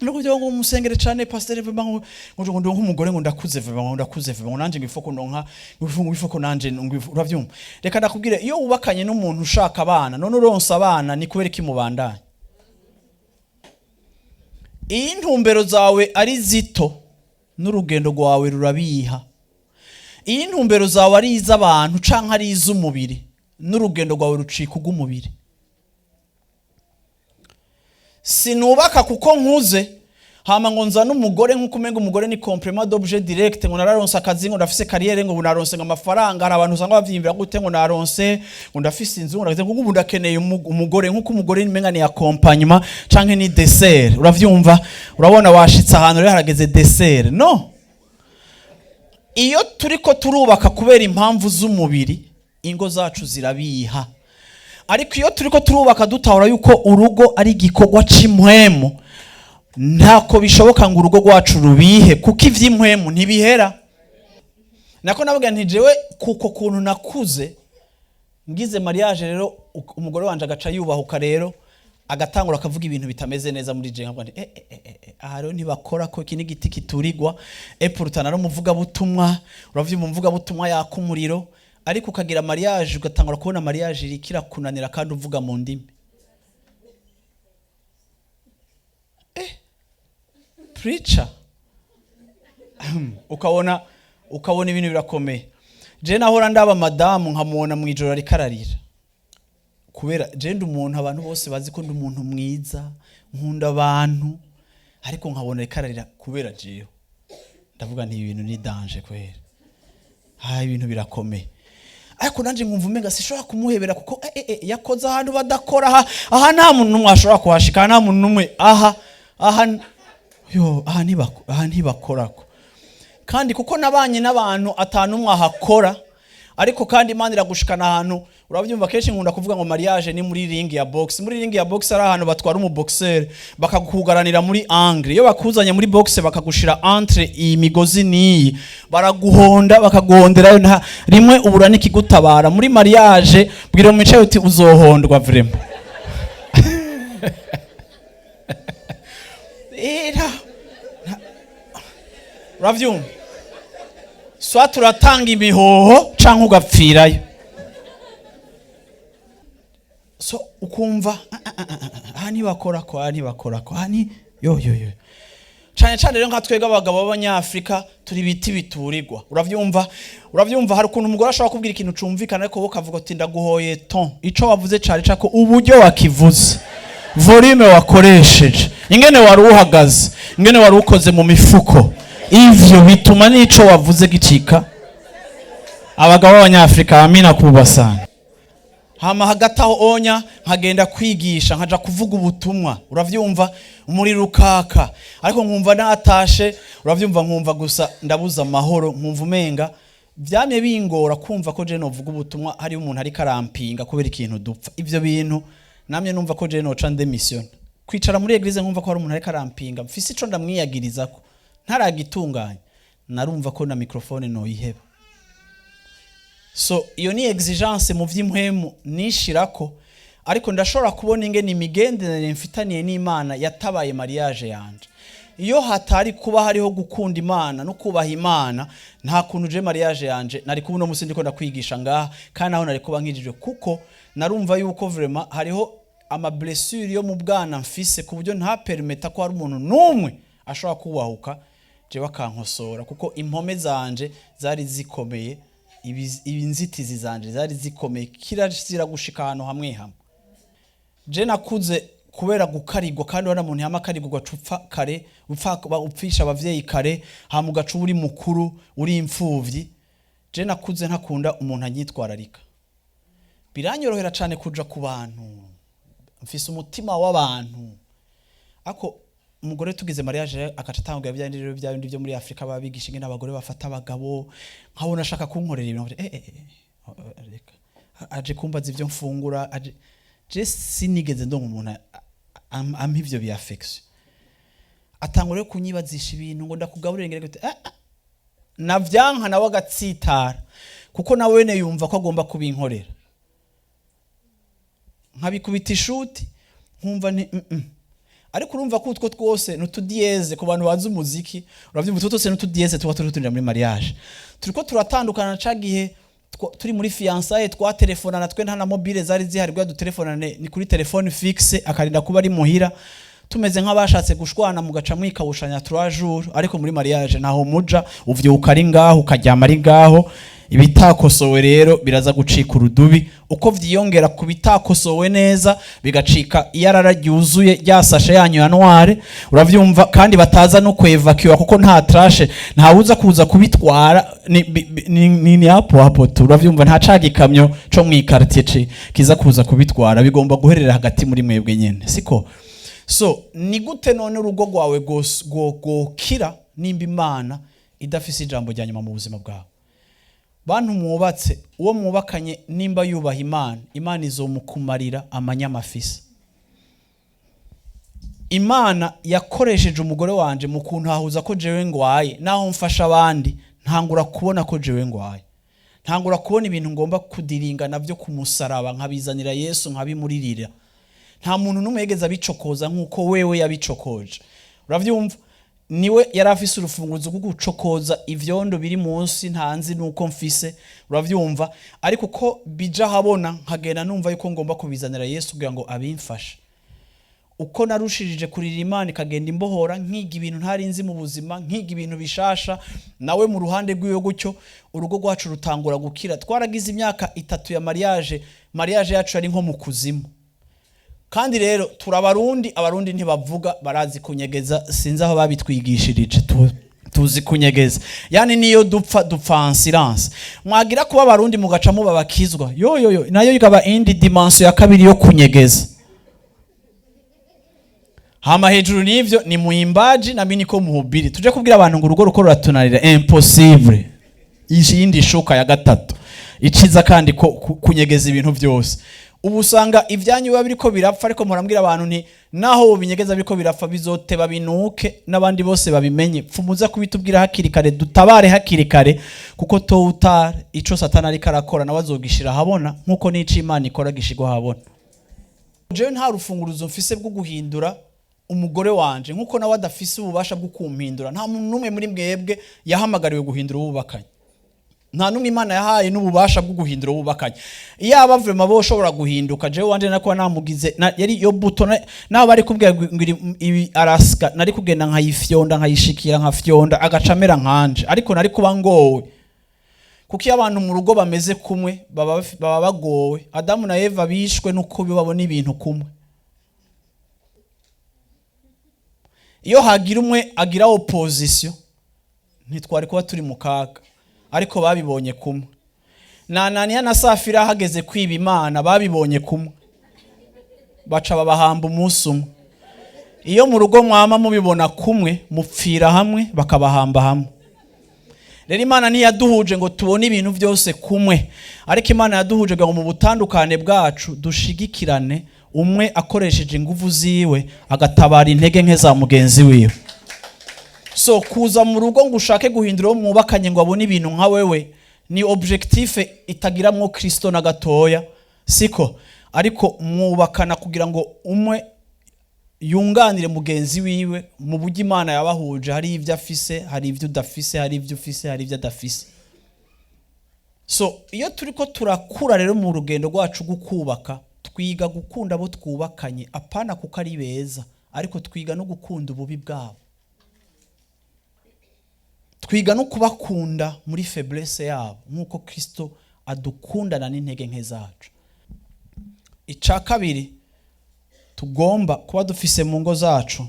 nukugira ngo umusengere cyane pastor, ngo ndonke umugore, ngo ndakuze, ngo ndakuze, ngo nanje ngifoko ndonka, ngifoko nanje, uravyumva. Reka ndakubwire, iyo ubakanye n'umuntu ushaka abana, none uronsa abana ni kubera iki mubandanye. Iyi ntumbero zawe ari zito n'urugendo rwawe rurabiha. Iyi ntumbero zawe ari iz'abantu canke ari iz'umubiri n'urugendo rwawe rucika ugumubiri. Sinubaka kuko nkuze hama ngo nza n'umugore nkuko umenga umugore ni complément d'objet direct, ngo nararonse akazi, ngo ndafise carrière, ngo naronse amafaranga. Hari abantu usanga bavyimvira gute ngo naronse, ngo ndafise inzu, ngo ubu ndakeneye umugore, nkuko umugore nimenga ni accompagnement canke ni dessert. Uravyumva, urabona washitse ahantu rero harageze dessert. No, iyo turiko turubaka kubera impamvu z'umubiri ingo zacu zirabiha, ariko iyo turiko turubaka dutahura yuko urugo ari igikorwa c'imwemu, ntako bishoboka ngo urugo rwacu rubihe kuko ivy'imwemu ntibihera. Nako navuga nti jewe kuko kuntu nakuze ngize mariage rero umugore wanje agaca yubahuka rero agatangura akavuga ibintu bitameze neza muri je, nkavuga nti aha rero ntibakora ko iki n'igiti kiturigwa epurutana no muvuga butumwa, uravyumva muvuga butumwa yakumuriro, ariko ukagira mariage ugatangura kubona mariage irikira kunanira kandi uvuga mu ndimi. Preacher ukabona ibintu birakomeye. Je nahora ndaba madamu nkamubona mu ijoro arikararira kubera je ndi umuntu abantu bose bazi ko ndi umuntu mwiza, nkunda abantu, ariko nkabona arikararira kubera jewe ndavuga nti ibintu ni danger kwera, ibintu birakomeye. Ariko nanje nkumva umenga sishobora kumuhebera kuko yakoze ahantu badakora, aha nta muntu numwe ashobora kuhashika, nta muntu numwe aha ntibakorako. Kandi kuko nabanye n'abantu atanu mwahakora, ariko kandi Imana iragushikana ahantu. Urabyumva kenshi nkunda kuvuga ngo mariage ni muri ring ya box. Muri ring ya box ari ahantu batwara umuboxer bakakugaranira muri angle. Iyo bakuzanye muri box bakagushira entre imigozi niyi, baraguhonda bakaguhondera rimwe ubura nikigutabara. Muri mariage bwira mu mice uti uzohondwa vraiment. Uravyumva, swa turatanga imihoho canke ugapfirayo. So ukumva hani bakorako, hani yo cyane cyane rero nka twega abagabo b'abanyafrika turi biti biturirwa. Uravyumva hari ukuntu umugore ashobora kubwira ikintu cumvikana ariko wo kavuga ati ndaguhoye ton, ico wavuze cari cako uburyo wakivuze, volume wakoresheje, ingene wari uhagaze, ingene wari ukoze mu mifuko, ivyo bituma nico wavuze gicika. Abagabo b'abanyafrika amina kubasana. Hama hagataho onya nkagenda kwigisha, nkaja kuvuga ubutumwa, uravyumva muri rukaka, ariko nkumva natashe, uravyumva nkumva gusa ndabuza amahoro, nkumva umenga vyamye bingora kumva ko je novuga ubutumwa hari umuntu ari karampinga kubera ikintu dupfa. Ivyo bintu namye numva ko je noca ndemission, kwicara muri eglise nkumva ko hari umuntu ari karampinga, mfise ico ndamwiyagirizako ntaragitunganya, narumva ko na microphone no yiheba. So iyo ni exigence mu vy'imwemu nishirako, ariko ndashobora kubona ingene imigenderanire mfitaniye n'Imana yatabaye mariage yanje. iyo hatari kuba hariho gukunda Imana no kubaha Imana nta kuntu je mariage yanje nari kuba no musi ndiko ndakwigisha ngaha kandi naho nari kuba nkijijwe kuko narumva yuko vraiment hariho ama blessure yo mu bwana mfise ku buryo nta permeta ko hari umuntu numwe ashobora kubahuka je bakankosora kuko impome zanje zari zikomeye ibinzitizi zanje zari zikomeye kirazira gushika ahantu hamwe hamwe je nakuze kubera gukarigwa kandi wana muntu yamakarigwa gacupfa kare upfisha abavyeyi kare hamugacu uri mukuru uri imfuvyi je nakuze ntakunda umuntu anyitwararika biranyorohera cyane kuja ku bantu mfise umutima w'abantu ako umugore tugize mariage akacatanga byandi byo muri Afrika babigisha ingene abagore bafata abagabo nkabona ashaka kunkorera ibintu reka aje kumbaza ivyo mfungura je sinigeze ndonga umuntu ampa ivyo bi affection atangore kunyibazisha ibintu ngo ndakugaburira ngere gute navyanka nawe agatsitara kuko nawe wene yumva ko agomba kubinkorera nkabikubita ishuti nkumva ni ariko urumva ko utwo twose n'utudieze ku bantu bazi umuziki uravyumva utwo twose n'utudieze tuba turutundira muri mariage turiko turatandukana cagihe turi muri fiançailles twatelefonana twe nta na mobile zari zihari gwa dutelefonane ni kuri telefone fixe akarinda kuba ari muhira tumeze nk'abashatse gushwana mugaca mwikabushanya 3 jours ariko muri mariage naho muja uvyuka ari ngaho ukaryama ari ngaho ibitakosowe rero biraza gucika urudubi uko vyiyongera ku bitakosowe neza bigacika iyarara ryuzuye ryasashe yanyu ya noire uravyumva kandi bataza no kwevakiwa kuko nta trashe ntawuza kuza kubitwara ni hapo uravyumva nta caga ikamyo co mwikartier kiza kuza kubitwara bigomba guherera hagati muri mwebwe nyene siko so ni gute none urugo rwawe gokira nimba Imana idafise ijambo rya nyuma mu buzima bwawe bantu mwubatse uwo mwubakanye nimba yubaha Imana izomukumarira amanyamafisa Imana yakoresheje umugore wanje mu kuntu hahuza ko jewe ngwaye naho mfasha abandi ntangura kubona ko jewe ngwaye ntangura kubona ibintu ngomba kudiringa navyo kumusaraba nkabizanira Yesu nkabimuririra nta muntu numwe yegeza bicokoza nkuko wewe yabicokoje uravyumva niwe yarafise urufunguzo rwo gucokoza ivyondo biri munsi ntanzi nuko mfise uravyumva ariko ko bija habona nkagenda numva yuko ngomba kubizanira Yesu kugira ngo abimfashe uko narushirije kurira Imana ikagenda imbohora nkiga ibintu ntari nzi mu buzima nkiga ibintu bishasha nawe mu ruhande rw'iyo gutyo urugo rwacu rutangura gukira twaragize imyaka 3 ya mariage yacu ari nko mu kuzimu kandi rero abarundi ntibavuga barazi kunyegeza sinzi aho babitwigishirije tuzi kunyegeza yani niyo dupfa en silence mwagira kuba abarundi mugaca mu babakizwa yo nayo ikaba indi dimension ya kabiri yo kunyegeza hama hejuru nivyo ni muimbaji na mimi niko muhubiri tuje kubwira abantu ngo urugo ruko ruratunarira impossible yindi shuka ya gatatu iciza kandi ko kunyegeza ibintu byose ubu usanga ivyanyu biba biriko birapfa ariko murambwira abantu nti naho binyegeza biriko birapfa bizoteba binuke n'abandi bose babimenye pfumuza kubitubwira hakiri kare dutabare hakiri kare kuko to utare ico satana ari karakora nawe azogishira habona nkuko nici Imana ikora gishigwa habona je nta rufunguruzo mfise bwo guhindura umugore wanje nkuko nawe adafise ububasha bwo kumpindura nta muntu numwe muri mwebwe yahamagariwe guhindura ububakanye nta numwe Imana yahaye n'ububasha bwo guhindura ububakanye yaba vraiment bo shobora guhinduka je wanje nako namugize yari yo buto naho bari kubwira ibi araska nari kugenda nkayifyonda nkayishikira nkafyonda agacamera nkanje ariko nari kuba ngowe kuko abantu mu rugo bameze kumwe baba bagowe Adamu na Eva bishwe nuko bibabona ibintu kumwe iyo hagira umwe agira opposition ntitwari kuba turi mu kaga ariko babibonye kumwe Ananiya na Safira hageze kwiba Imana babibonye kumwe baca babahamba umunsi umwe iyo mu rugo mwama mubibona kumwe mupfira hamwe bakabahamba hamwe rero Imana niyaduhuje ngo tubone ibintu byose kumwe ariko Imana yaduhuje ngo mu butandukane bwacu dushigikirane umwe akoresheje ingufu ziwe agatabara intege nke za mugenzi wiwe so kuza mu rugo ngo ushake guhindura uwo mwubakanye ngo abone ibintu nka wewe ni objectif itagiramwo Kristo na gatoya siko ariko mwubakana kugira ngo umwe yunganire mugenzi wiwe mu buryo Imana yabahuje. Hari ivyo afise, hari ivyo udafise, hari ivyo ufise, hari ivyo adafise. So iyo turiko turakura rero mu rugendo rwacu gukubaka, twiga gukunda abo twubakanye apana kuko ari beza, ariko twiga no gukunda ububi bwabo. Twiga no kubakunda muri faiblesse yabo nkuko Kristo adukundana n'intege nke zacu. Ica kabiri tugomba kuba dufise mu ngo zacu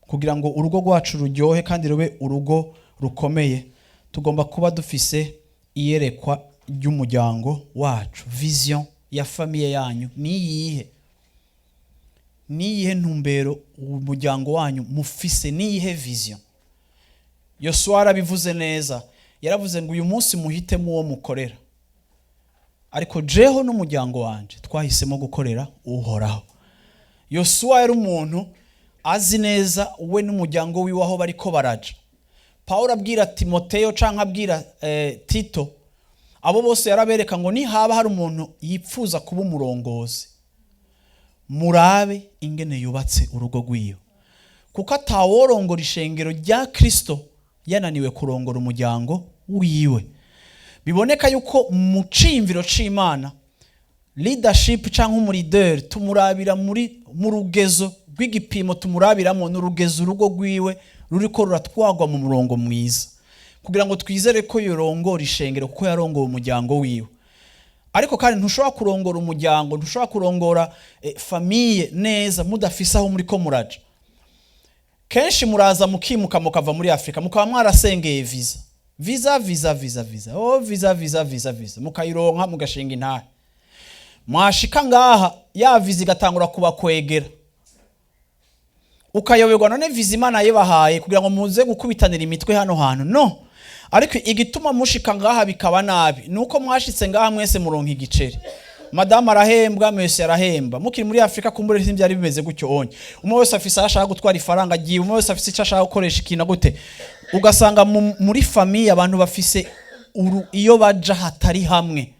kugira ngo urugo rwacu ruryohe kandi rube urugo rukomeye, tugomba kuba dufise iyerekwa ry'umuryango wacu, vision ya famille yanyu niyihe ntumbero umuryango wanyu mufise, niyihe vision. Yosuwa arabivuze neza, yaravuze ngo uyu munsi muhitemo uwo mukorera, ariko jeho n'umuryango wanje twahisemo gukorera uhoraho. Yosuwa yari umuntu azi neza we n'umuryango wiwe aho bariko baraja. Paulo abwira Timoteyo canke abwira Tito, abo bose yarabereka ngo ni haba hari umuntu yipfuza kuba umurongozi, murabe ingene yubatse urugo rwiyo, kuko ataworongora ishengero rya Kristo yananiwe kurongora umuryango wiwe. Biboneka yuko mu cimviro c'Imana leadership canke umuleader tumurabira mu rugezo rw'igipimo, tumurabiramo n'urugezo urugo rwiwe ruriko ruratwagwa mu murongo mwiza, kugira ngo twizere ko yorongora ishengero kuko yarongoye umuryango wiwe. Ariko kandi ntushobora kurongora umuryango, ntushobora kurongora famille neza mudafise aho muri ko muraja. Kenshi muraza mukimuka mukava muri Afrika mukaba mwarasengeye visa mukayironka mugashinga intahe, mwashika ngaha ya visa igatangura kubakwegera, ukayoberwa none visa Imana yebahaye kugira ngo muze gukubitanira imitwe hano hantu. No, ariko igituma mushika ngaha bikaba nabi nuko mwashitse ngaha mwese muronka igiceri. Madame arahembwa, monsieur arahemba. Mukiri muri Afrika kumbure ntibyari bimeze gutyo onye. Umwe wese afise ashaka gutwara ifaranga giye, umwe wese afise ashaka gukoresha ikintu gute. Ugasanga muri famille abantu bafise iyo baja hatari hamwe.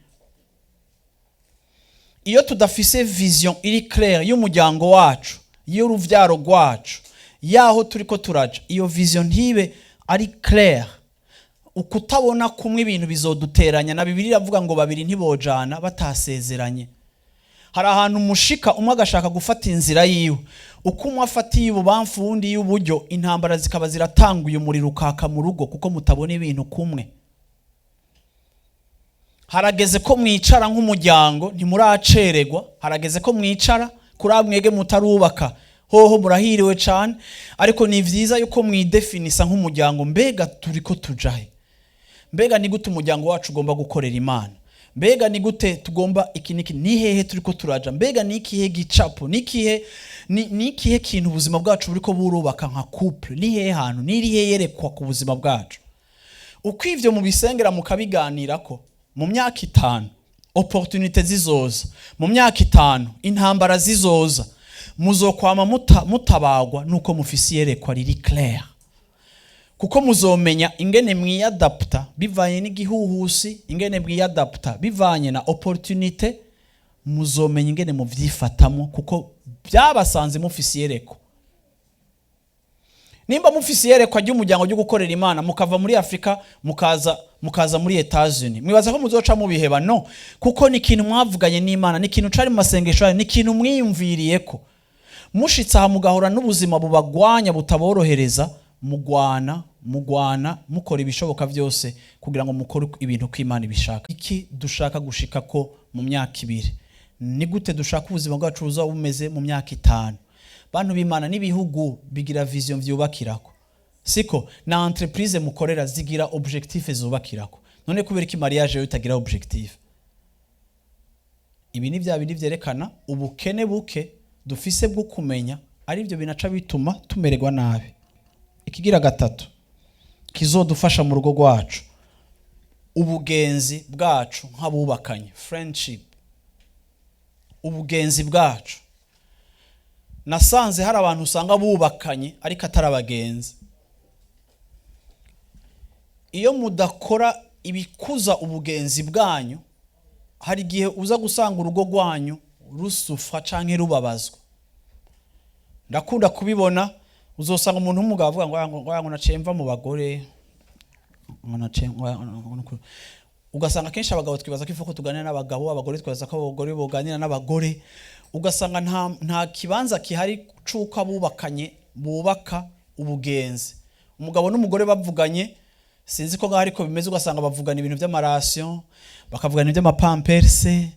Iyo tudafise vision iri claire y'umuryango wacu, y'uruvyaro rwacu, yaho turiko turaja, iyo vision ntibe ari claire, ukutabona kumwe ibintu bizoduteranya. Na Bibiliya avuga ngo babiri ntibojana batasezeranye. Hari ahantu mushika umwe agashaka gufata inzira yiwe, uko umwe afatiye ububamfu undi y'uburyo, intambara zikaba ziratanguye, umuriro ukaka mu rugo kuko mutabona ibintu kumwe. Harageze ko mwicara nk'umuryango, ntimuracererwa. Harageze ko mwicara kuri amwege mutarubaka, hoho murahiriwe cyane, ariko ni vyiza yuko mwidefinisa nk'umuryango. Mbega turiko tujahe? Mbega ni gute umuryango wacu ugomba gukorera Imana? Mbega ni gute tugomba ikiniki? Ni hehe turiko turaja? Mbega ni ikihe gicapo? Ni ikihe kintu ubuzima bwacu buriko burubaka nka couple? Ni hehe hantu? Ni irihe yerekwa ku buzima bwacu? Uko ivyo mubisengera mukabiganirako, mu myaka 5 opportunité zizoza, mu myaka 5 intambara zizoza, muzokwama mutabagwa nuko mufisi yerekwa riri clair, kuko muzomenya ingene mwiyadapta bivanye n'igihuhusi, ingene mwiyadapta bivanye na opportunité, muzomenya ingene muvyifatamo kuko byabasanze mufisi yerekwa. Nimba mufisi yerekwa ry'umuryango ryo gukorera Imana, mukava muri Afrika mukaza muri Etats-Unis, mwibaza ko muzoca mubiheba? No, kuko ni ikintu mwavuganye n'Imana, ni ikintu cari mu masengesho, ni ikintu mwiyumviriyeko. Mushitsa ha mugahora n'ubuzima bubagwanya butaborohereza, mugwana mukora ibishoboka byose kugira ngo mukore ibintu ko Imana ibishaka. Iki dushaka gushika ko mu myaka 2, ni gute dushaka ubuzima bwacu buzaba bumeze mu myaka 5? Bantu b'Imana n'ibihugu bigira vision vyubakirako, siko na entreprise mukorera zigira objectif zubakirako. None kubera iki mariage yo itagira objectif? Ibi ni bya bindi vyerekana ubukene buke dufise bwo kumenya, ari byo binaca bituma tumererwa nabi. Ikigira 3 kizodufasha mu rugo rwacu, ubugenzi bwacu nk'abubakanye, friendship. Ubugenzi bwacu, nasanze hari abantu usanga bubakanye ariko atarabagenzi. Iyo mudakora ibikuza ubugenzi bwanyu, hari gihe uza gusanga urugo rwanyu rusufa canke rubabazwa. ndakunda kubibona uzosanga umuntu w'umugabo avuga ngo nacemva mu bagore ugasanga kenshi abagabo twibaza ko ifuko tuganira n'abagabo abagore twibaza ko abagore boganira n'abagore ugasanga nta kibanza kihari cuka bubakanye bubaka ubugenzi umugabo n'umugore bavuganye sinzi ko gahari ko bimeze ugasanga bavugana ibintu by'amarasiyo bakavugana iby'amapamperse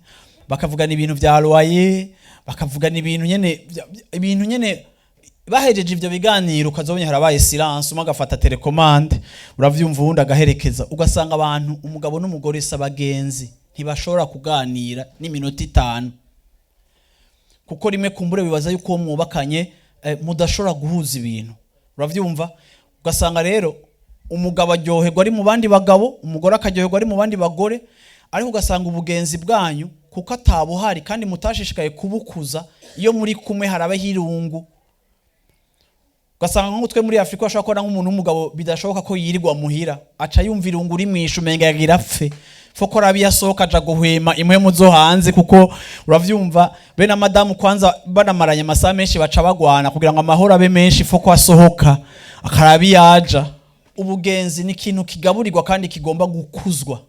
bakavugana ibintu bya loyer bakavugana ibintu nyene bahejeje ivyo biganiro ukazobonye harabaye silence umwe agafata telecommande uravyumva uwundi agaherekeza ugasanga abantu umugabo n'umugore s'abagenzi ntibashobora kuganira n'iminota 5 kuko rimwe kumbure bibaza yuko mwubakanye mudashobora guhuza ibintu uravyumva ugasanga rero umugabo aryoherwa ari mu bandi bagabo umugore akaryoherwa ari mu bandi bagore ariko ugasanga ubugenzi bwanyu kuko atabuhari kandi mutashishikaye kubukuza iyo muri kumwe harabe hirungu ugasanga nk'utwe muri Afrika bashaka ko nk'umuntu w'umugabo bidashoboka ko yirirwa muhira aca yumva irungu rimwisha umenga yagira apfe foko rabi yasohoka aja guhwema imwe muzo hanze kuko uravyumva bene madamu kwanza banamaranye amasaha menshi baca bagwana kugira ngo amahoro abe menshi foko asohoka akarabi yaja ubugenzi ni ikintu kigaburirwa kandi kigomba gukuzwa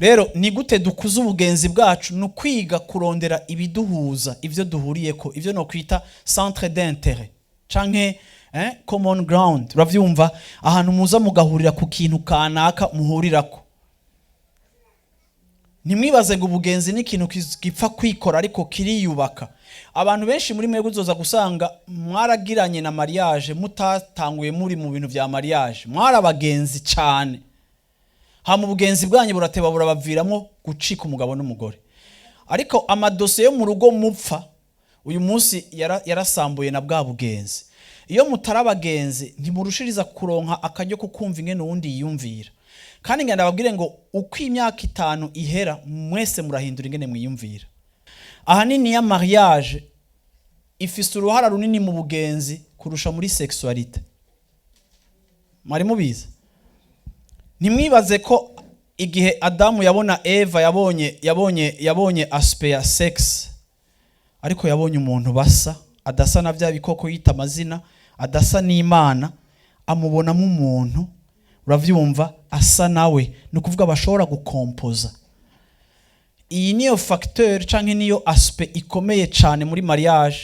rero ni gute dukuza ubugenzi bwacu no kwiga kurondera ibiduhuza ivyo duhuriyeko ivyo no kwita centre d'intérêt canke common ground uravyumva ahantu muza mugahurira ku kintu kanaka muhurirako nimwibaze ngo ubugenzi ni ikintu gipfa kwikora ariko kiriyubaka abantu benshi muri mwebwe uzoza gusanga mwaragiranye na mariage mutatanguye muri mu bintu vya mariage mwarabagenzi cyane mu bugenzi bwanyu burateba burabaviramo gucika umugabo n'umugore ariko amadosiye yo mu rugo mupfa uyu munsi yarasambuye na bwa bugenzi iyo mutarabagenzi ntimurushiriza kuronka akaryo kukumva ingene uwundi yiyumvira kandi ngenda babwire ngo uko imyaka 5 ihera mwese murahindura ingene mwiyumvira ahanini ya mariage ifise uruhara runini mu bugenzi kurusha muri sexualité mwari mubizi nimwibaze ko igihe Adamu yabona Eva yabonye aspect ya sex ariko yabonye umuntu basa adasa na bya bikoko yita amazina adasa n'Imana amubonamo umuntu uravyumva asa nawe no kuvuga bashobora gukompoza iyi niyo facteur canke niyo aspect ikomeye cyane muri mariage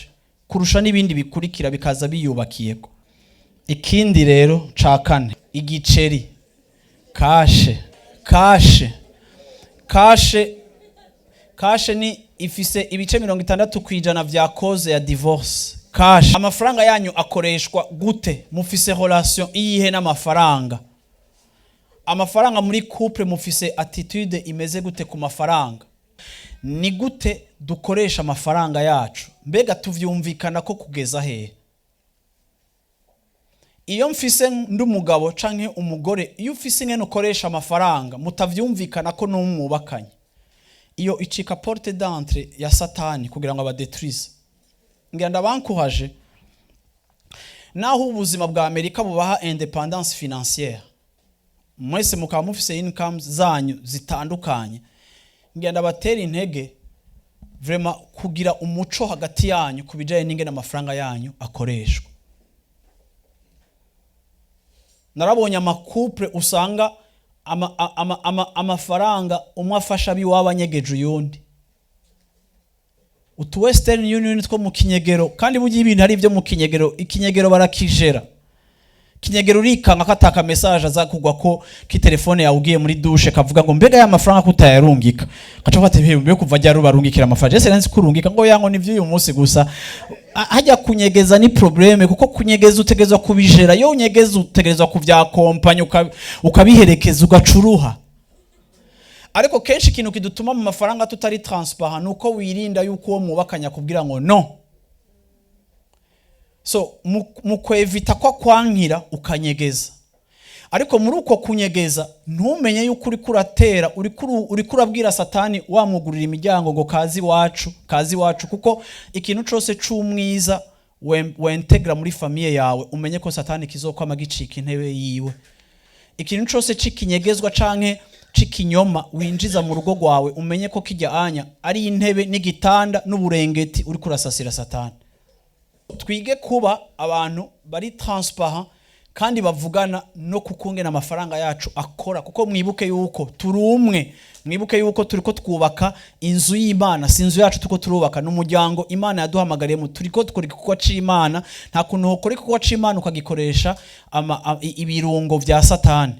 kurusha n'ibindi bikurikira bikaza biyubakiyeko ikindi rero ca kane igiceri kashe ni ifise ibice 60% vya cause ya divorce kashe amafaranga yanyu akoreshwa gute mufise relation iyihe n'amafaranga amafaranga muri couple mufise attitude imeze gute ku mafaranga ni gute dukoresha amafaranga yacu mbega tuvyumvikana ko kugeza hehe iyo mfise ndumugabo canke umugore iyo ufise ingene ukoresha amafaranga mutavyumvikana ko n'umwubakanye iyo icika porte d'entrée ya satani kugira ngo abadetruise ngenda bankuhaje naho ubuzima bwa Amerika bubaha independence financière mwese mukaba mufise income zanyu zitandukanye ngenda batera intege vraiment kugira umuco hagati yanyu kubijaye n'ingene amafaranga yanyu akoreshwa narabonye amakouple usanga amafaranga umwe afasha biwabanyegeje uyundi utu Western Union two mu kinyegero kandi bugiye ibintu ari byo mu kinyegero ikinyegero barakijera kinyegero rikanga kataka message azakugwa ko ki telefone yawe ugiye muri douche kavuga ngo mbega ya mafaranga kutayarungika kacofata ibihembe kuva jya rubarungikira amafaranga ese nanzi kurungika ngo yango nivyo uyu munsi gusa hajya kunyegeza ni probleme kuko kunyegeza utegezwa kubijera yo unyegeza utegezwa kuvya kompanya ukabiherekeza ugacuruha ariko kenshi ikintu kidutuma mu mafaranga tutari transparent nuko wirinda yuko uwo mubakanya kubwira ngo no so mukwevita kwa kwankira ukanyegeza ariko muri uko kunyegeza ntumenye yuko uri kuratera uri kurabwira satani wamugurira imiryango ngo kazi wacu kuko ikintu cyose c'umwiza wentegra muri famille yawe umenye ko satani kizokwama gicika intebe yiwe ikintu cyose cikinyegezwa canke cikinyoma winjiza mu rugo rwawe umenye ko kijya anya ari intebe n'igitanda n'uburengeti uri kurasasira satani twige kuba abantu bari transparent kandi bavugana no kukungena amafaranga yacu akora, kuko mwibuke yuko turi umwe, mwibuke yuko turiko twubaka inzu y'Imana, si inzu yacu tuko turubaka n'umuryango Imana yaduhamagariyemo, turiko tukora igikorwa c'Imana. Nta kuntu ukora igikorwa c'Imana ukagikoresha ibirungo vya Satani.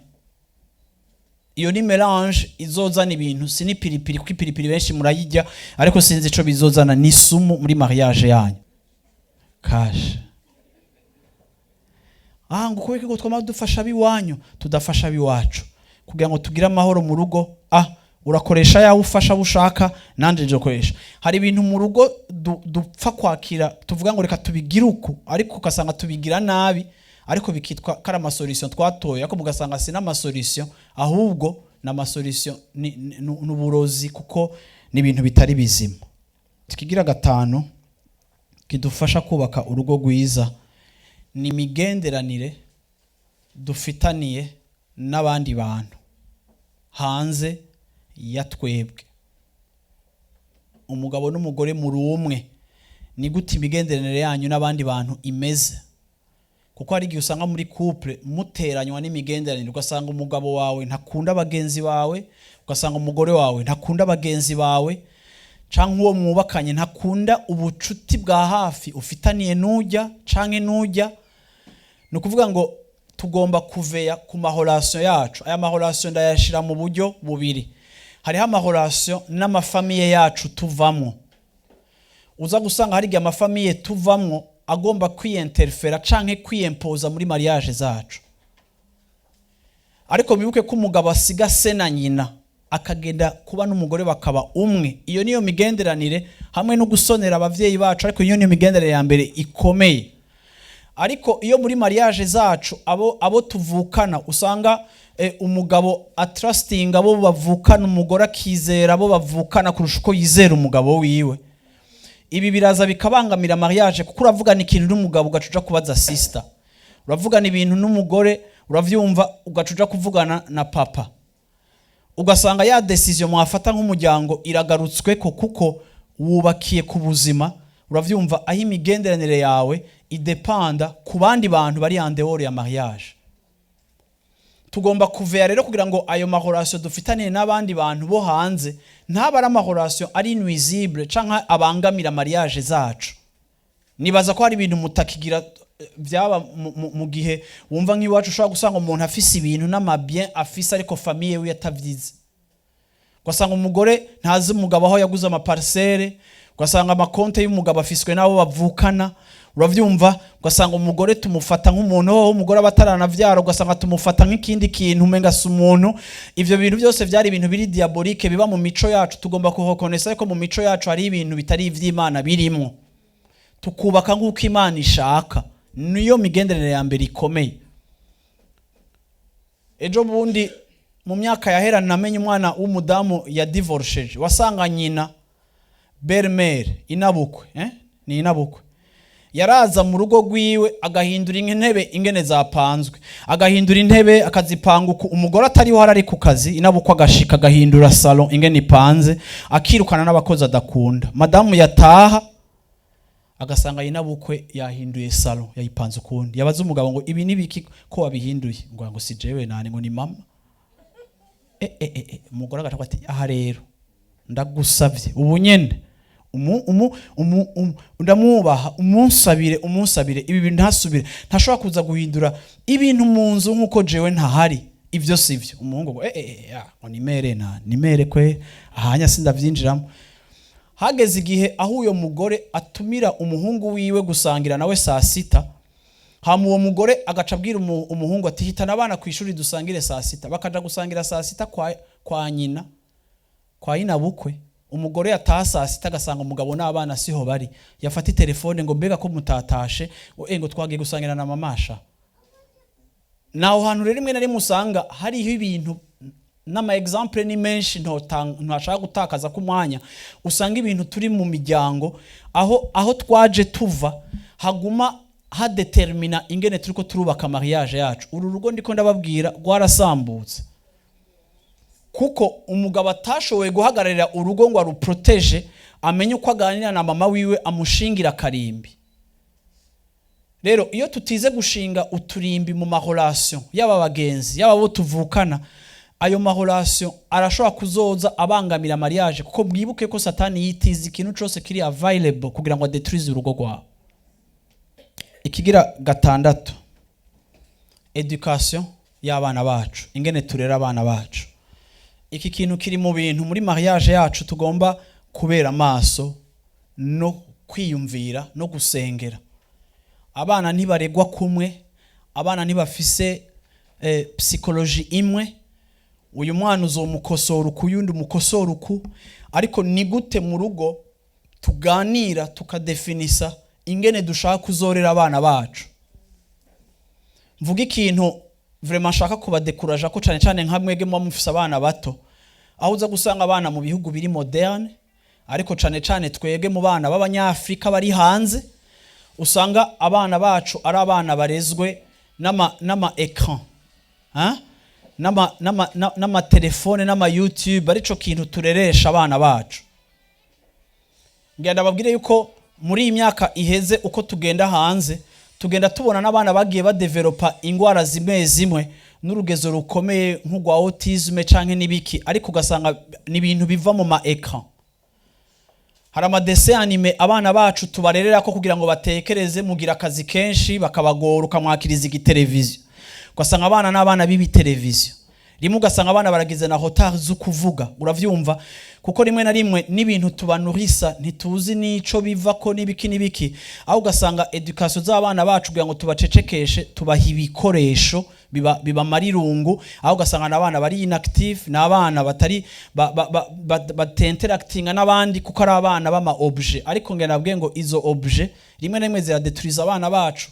Iyo ni melange izozana ibintu, si ni piripiri, kuko ipiripiri benshi murayirya ariko sinzi ico bizozana, ni sumu muri mariage yanyu. Kashe ngo kubera ko twama dufasha biwanyu tudafasha biwacu kugira ngo tugire amahoro mu rugo. Urakoresha yawe ufasha bushaka, nanje nje koresha. Hari ibintu mu rugo dupfa kwakira, tuvuga ngo reka tubigira uko, ariko ukasanga tubigira nabi, ariko bikitwa kara ama solution twatoye, ariko mugasanga sina ama solution, ahubwo na ama solution n'uburozi, kuko ni ibintu bitari bizima. Tukigira gatano kidufasha kubaka urugo rwiza ni migenderanire dufitaniye n'abandi bantu hanze ya twebwe. Umugabo n'umugore muri umwe, ni gute imigenderanire yanyu n'abandi bantu imeze? Kuko hari igihe usanga muri couple muteranywa n'imigenderanire, ugasanga umugabo wawe ntakunda abagenzi bawe, ugasanga umugore wawe ntakunda abagenzi bawe, canke uwo mwubakanye ntakunda ubucuti bwa hafi ufitaniye n'ujya canke n'ujya. No kuvuga ngo tugomba kuveya ku mahorasyon yacu. Aya mahorasyon ndayashira mu buryo bubiri. Hariho amahorasyon n'amafamiye yacu tuvamwo. Uza gusanga hari igihe amafamiye tuvamwo agomba kwiyinterfera canke kwiyempoza muri mariage zacu. Ariko mwibuke ko umugabo asiga se na nyina akagenda kuba n'umugore bakaba umwe. Iyo niyo migenderanire, hamwe no gusonera abavyeyi bacu, ariko iyo niyo migenderanire ya mbere ikomeye. Ariko iyo muri mariage zacu abo tuvukana usanga umugabo atrusting abo bavukana, umugore akizera abo bavukana kurusha uko yizera umugabo wiwe. Ibi biraza bikabangamira mariage, kuko uravugana ikintu n'umugabo ugacuja kubaza sister, uravugana ibintu n'umugore uravyumva ugacuja kuvugana na papa, ugasanga ya decision mwafata nk'umuryango iragarutsweko kuko wubakiye ku buzima. Uravyumva aho imigenderanire yawe idepanda ku bandi bantu bari en dehors ya mariage. Tugomba kuveya rero kugira ngo ayo mahorasyon dufitaniye n'abandi bantu bo hanze ntaba ari amahorasyon ari nuisible canke abangamira mariage zacu. Nibaza ko hari ibintu mutakigira byaba mu gihe wumva nk'iwacu ushobora gusanga umuntu afise ibintu n'amabien afise ariko famille we yatavyize. Ugasanga umugore ntazi umugabo aho yaguze amaparcelle, ugasanga amakonte y'umugabo afiswe nabo bavukana. Uravyumva, ugasanga umugore tumufata nk'umuntu wo umugore abataranavyara, ugasanga tumufata nk'ikindi kintu umenga si umuntu. Ivyo bintu byose byari ibintu biri diabolique biba mu mico yacu. Tugomba kuhokonesa ko mu mico yacu hari ibintu bitari ivy'Imana birimo, tukubaka nk'uko Imana ishaka. Niyo migenderanire ya mbere ikomeye. Ejo bundi mu myaka yahera namenye umwana w'umudamu ya divorceje, wasanga nyina belle-mère inabukwe, ni inabukwe, yaraza mu rugo rwiwe agahindura intebe ingene zapanzwe, agahindura intebe akazipanga uko umugore atariho harari ku kazi, inabukwe agashika agahindura salon ingene ipanze, akirukana n'abakozi adakunda. Madamu yataha agasanga inabukwe yahinduye salon yayipanze ukundi. Yabaza umugabo ngo ibi nibiki ko wabihinduye? Ngo si jewe nani, ngo ni mama. Umugore agashaka ati aha rero ndagusavye ubu nyene ndamwubaha umunsabire ibi bintu ntasubire, ntashobora kuza guhindura ibintu mu nzu nkuko jewe ntahari. Ivyo sivyo. Umuhungu ngo ngo nimere kwe ahanya sindavyinjiramo. Hageze igihe aho uyo mugore atumira umuhungu wiwe gusangira nawe saa sita, hama uwo mugore agacabwira umuhungu ati hitana abana ku ishuri dusangire saa sita. Bakaja gusangira saa sita kwa nyina, kwa inabukwe. Umugore yataha saa sita agasanga umugabo n'abana siho bari, yafata telefone ngo mbega ko mutatashe, ngo twagiye gusangira na mamasha. Naho hantu rero rimwe na rimwe usanga hariho ibintu n'ama example ni menshi ntashaka gutakaza ku mwanya. Usanga ibintu turi mu miryango aho twaje tuva haguma hadetermina ingene turiko turubaka mariage yacu. Uru rugo ndiko ndababwira rwarasambutse kuko umugabo atashoboye guhagararira urugo ngo aruprotege, amenye uko aganira na mama wiwe amushingira karimbi. rero iyo tutize gushinga uturimbi mu mahorasyon yaba bagenzi yaba bo tuvukana, ayo mahorasyon arashobora kuzoza abangamira mariage, kuko bwibuke ko satani yitiza ikintu cyose kiri available kugira ngo adetruise urugo rwawe. Ikigira gatandatu, education y'abana bacu, ingene turera abana bacu. Iki kintu kiri mu bintu muri mariage yacu tugomba kubera amaso no kwiyumvira no gusengera. Abana ntibaregwa kumwe, abana ntibafise psychologie imwe. Uyu mwana uzomukosora ukuyundi umukosora uku, ariko ni gute mu rugo tuganira tukadefinisa ingene dushaka kuzorera abana bacu. Mvuga ikintu vraiment shaka kubadekuraja ko cyane cyane nka mwege mu mufisa abana bato, aho uza gusanga abana mu bihugu biri moderne, ariko cyane cyane twege mu bana b'abanyafrika bari hanze, usanga abana bacu ari abana barezwe n'ama écran, n'ama telefone n'ama YouTube, arico kintu tureresha abana bacu. Ngenda babwire yuko muri imyaka iheze uko tugenda hanze, tugenda tubona n'abana bagiye badevelopa ingwara zimwe zimwe n'urugezo rukomeye nk'ugwa autisme canke nibiki, ariko ugasanga ni ibintu biva mu ma écran. Hari amadese anime abana bacu tubarerera ko kugira ngo batekereze, mugira akazi kenshi bakabagora ukamwakiriza igiteleviziyo, ugasanga abana n'abana bibi televiziyo. Rimwe ugasanga abana baragize na retard zo kuvuga, uravyumva, kuko rimwe na rimwe n'ibintu tubanurisa ntituzi nico biva ko nibiki, aho ugasanga education z'abana bacu kugira ngo tubacecekeshe tubaha ibikoresho biba marirungu, aho ugasanga n'abana bari inactive, n'abana batari batinteractinga n'abandi kuko ari abana bama objet. Ariko ngena nabwiye ngo izo objet rimwe na rimwe ziradetruiza abana bacu.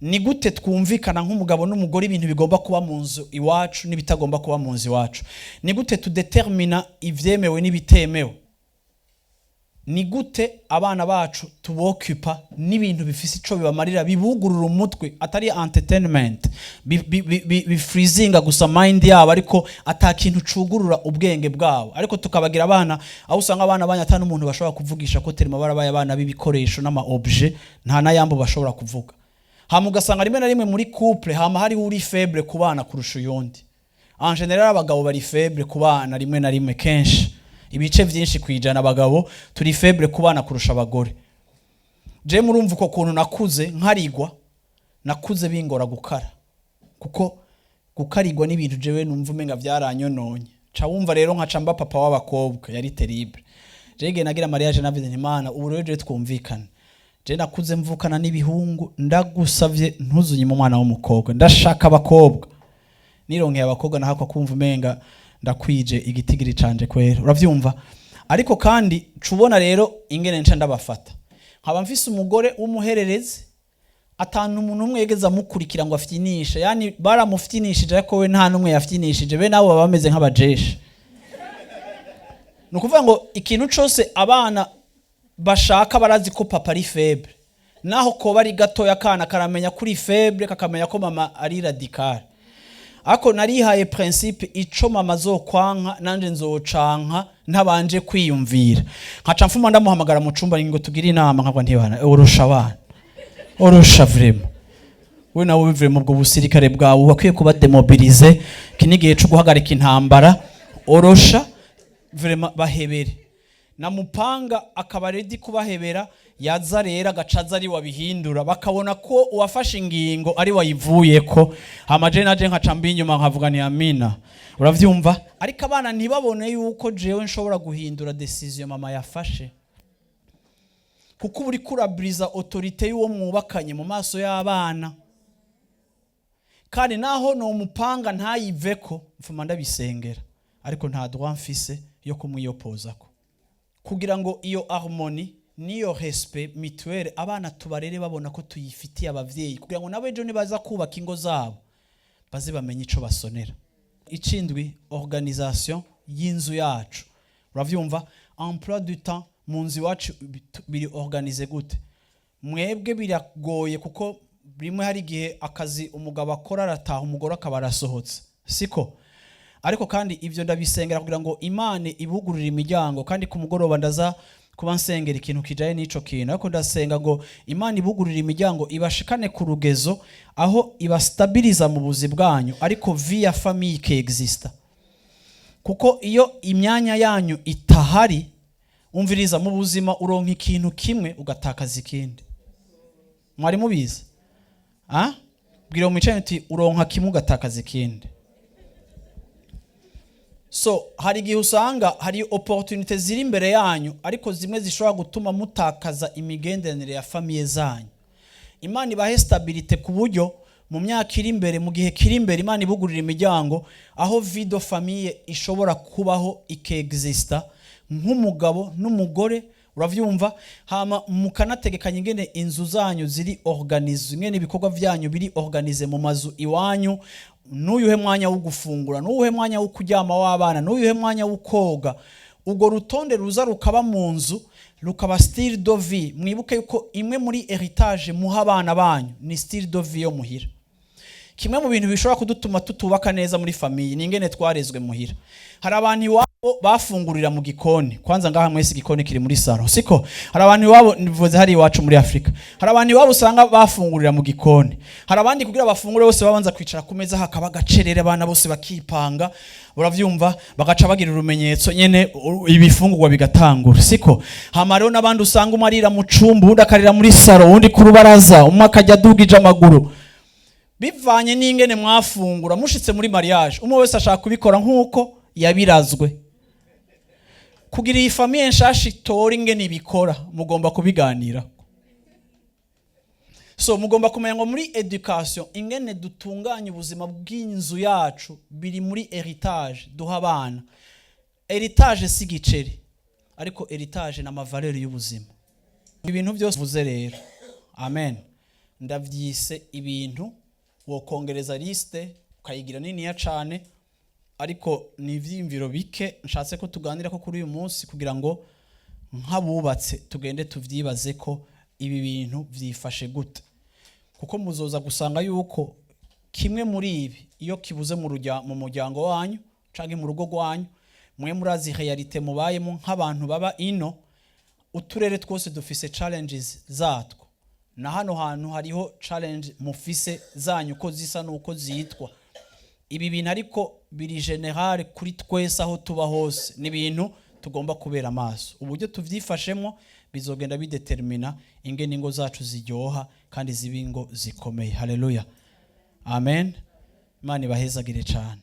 Ni gute twumvikana nk'umugabo n'umugore ibintu bigomba kuba mu nzu iwacu n'ibitagomba kuba mu nzu iwacu? Ni gute tudetermina ivyemewe n'ibitemewe? Ni gute abana bacu tubokupa n'ibintu bifise ico bibamarira, bibugurura umutwe, atari entertainment, bifreezinga gusa mind yabo, ariko atakintu cugurura ubwenge bwabo. Ariko tukabagira abana aho usanga abana banyata n'umuntu bashobora kuvugisha ko terima barabaye abana b'ibikoresho n'ama objet, nta nayambo bashobora kuvuga. Hama ugasanga rimwe na rimwe muri couple hama hari uri faible ku bana kurusha uyundi. En general abagabo bari faible ku bana rimwe na rimwe kenshi. Ibice vyinshi kwijana abagabo turi faible ku bana kurusha abagore. Je murumva uko kuntu nakuze nkarigwa, nakuze bingora gukara. Kuko gukarigwa n'ibintu jewe numva umenga vyaranyononye. Ca wumva rero nkaca mba papa w'abakobwa yari terrible. Jege nagira mariage navuze nti mana ubu rero twumvikana. Je nakuze mvukana n'ibihungu, ndagusavye ntuzunye mu mwana w'umukobwa, ndashaka abakobwa. Nironkeye abakobwa nahakwa kumva umenga ndakwije igitigiri canje kwera, uravyumva. Ariko kandi cubona rero ingene nca ndabafata, nkaba mfise umugore w'umuhererezi, atanu umuntu umwe yegeza mukurikira ngo afitinisha, yani baramuftinishije ariko we nta numwe yaftinishije, be nabo baba bameze nk'abajeshi. Nukuvuga ngo ikintu cose abana bashaka barazi ko papa ari faible, naho ko bari gatoya kana karamenya kuri faible, kakamenya ko mama ari radical. Ako narihaye principe ico mama zokwanka nanje nzocanka ntabanje kwiyumvira. Nkaca mfuma ndamuhamagara mu cumba ngo tugire inama, nkabwa ntibana urusha abana, urusha vraiment, we nawe vraiment ubwo busirikare bwawe bakwiye kuba demobilize, kinigiye cyo guhagarika intambara, urusha vraiment bahebere. Namupanga akaba ready kubahebera, yaza rero agacaza ari wabihindura, bakabona ko uwafashe ingingo ari wayivuyeko. Hamaje naje nkacamba inyuma nkavuga ni amina, uravyumva. Ariko abana ntibabone yuko jewe nshobora guhindura decision mama yafashe, kuko uri kurabriza autorité y'uwo mwubakanye mu maso y'abana. Kandi naho no mupanga ntayiveko, mfuma ndabisengera, ariko nta droit mfise yo kumuyopozako, kugira ngo iyo harmonie niyo respect mutuel abana tubarere babona ko tuyifitiye abavyeyi, kugira ngo nabejo nibaza kubaka ingo zabo baze bamenye ico basonera. Icindwi, organisation y'inzu yacu, uravyumva. Emploi du temps mu nzu wacu biri organize gute? Mwebwe biragoye kuko rimwe hari gihe akazi umugabo akora arataha umugore akaba arasohotse, siko? Ariko kandi ivyo ndabisengera kugira ngo Imana ibugurire imiryango, kandi ku mugoroba ndaza kuba nsengera ikintu kijaye n'ico kintu, ariko ndasenga ngo Imana ibugurira imiryango ibashikane ku rugezo aho ibastabiliza mu buzi bwanyu, ariko via famille ke exista. Kuko iyo imyanya yanyu itahari, umviriza mu buzima uronka ikintu kimwe ugatakaza ikindi. Mwari mubizi? Bwira mu micanye uti uronka kimwe ugatakaza ikindi. So hari igihe usanga hari opportunité ziri imbere yanyu, ariko zimwe zishobora gutuma mutakaza imigenderanire ya famille zanyu. Imana ibahe stabilité ku buryo mu myaka iri imbere, mu gihe kiri imbere, Imana ibugurira imiryango aho vido famille ishobora kubaho ikeexista nk'umugabo n'umugore, uravyumva, hama mukanategekanya ingene inzu zanyu ziri organize, ingene ibikorwa vyanyu biri organize mu mazu iwanyu, n'uyuhe mwanya wo gufungura, n'uwuhe mwanya wo kuryama w'abana, n'uyuhe mwanya wo koga. Ugo rutonde ruza rukaba mu nzu, rukaba style de vie. Mwibuke yuko imwe muri heritage muha abana banyu ni style de vie yo muhira. Kimwe mu bintu bishobora kudutuma tutubaka neza muri famille ni ingene twarezwe muhira. Hari abantu iwabo bafungurira mu gikoni. Kwanza ngaha mwese igikoni kiri muri saro, siko? Hari abantu iwabo nivuze hari iwacu muri Afrika. Hari abantu iwabo usanga bafungurira mu gikoni. Hari abandi kugira bafungure bose babanza kwicara ku meza hakaba gacerere, abana bose bakipanga, uravyumva, bagaca bagira urumenyetso nyene ibifungurwa bigatangura, siko? Hama rero nabandi usanga umarira mu cumba, undi akarira muri saro, undi ku rubaraza, umwe akajya dugije amaguru. Bivanye n'ingene mwafungura mushitse muri mariage, umwe wese ashaka kubikora nkuko yabirazwe. Kugira iyi famille nshashi tori ingene ibikora, mugomba kubiganira. So mugomba kumenya ngo muri education ingene dutunganya ubuzima bw'inzu yacu biri muri heritage duha abana. Heritage si giceri, ariko heritage na mavaleur y'ubuzima. Ibintu byose vuze rero, amen, ndavyise ibintu wokongereza liste ukayigira nini ya cane, ariko ni ivyimviro bike nshatse ko tuganira ko kuri uyu munsi, kugira ngo nk'abubatse tugende tuvyibaze ko ibi bintu vyifashe gute. Kuko muzoza gusanga yuko kimwe muri ibi iyo kibuze mu muryango wanyu canke mu rugo rwanyu, mwe murazi realite mubayemo nk'abantu baba ino, uturere twose dufise challenges zatwo. Na hano hantu hariho challenge mufise zanyu ko zisa nuko zitwa. Ibi bintu ariko biri general kuri twese aho tuba hose, ni bintu tugomba kubera amaso. Uburyo tuvyifashemo bizogenda bidetermina ingene ingo zacu ziryoha kandi zibingo zikomeye. Haleluya, amen. Imana ibahezagire cyane.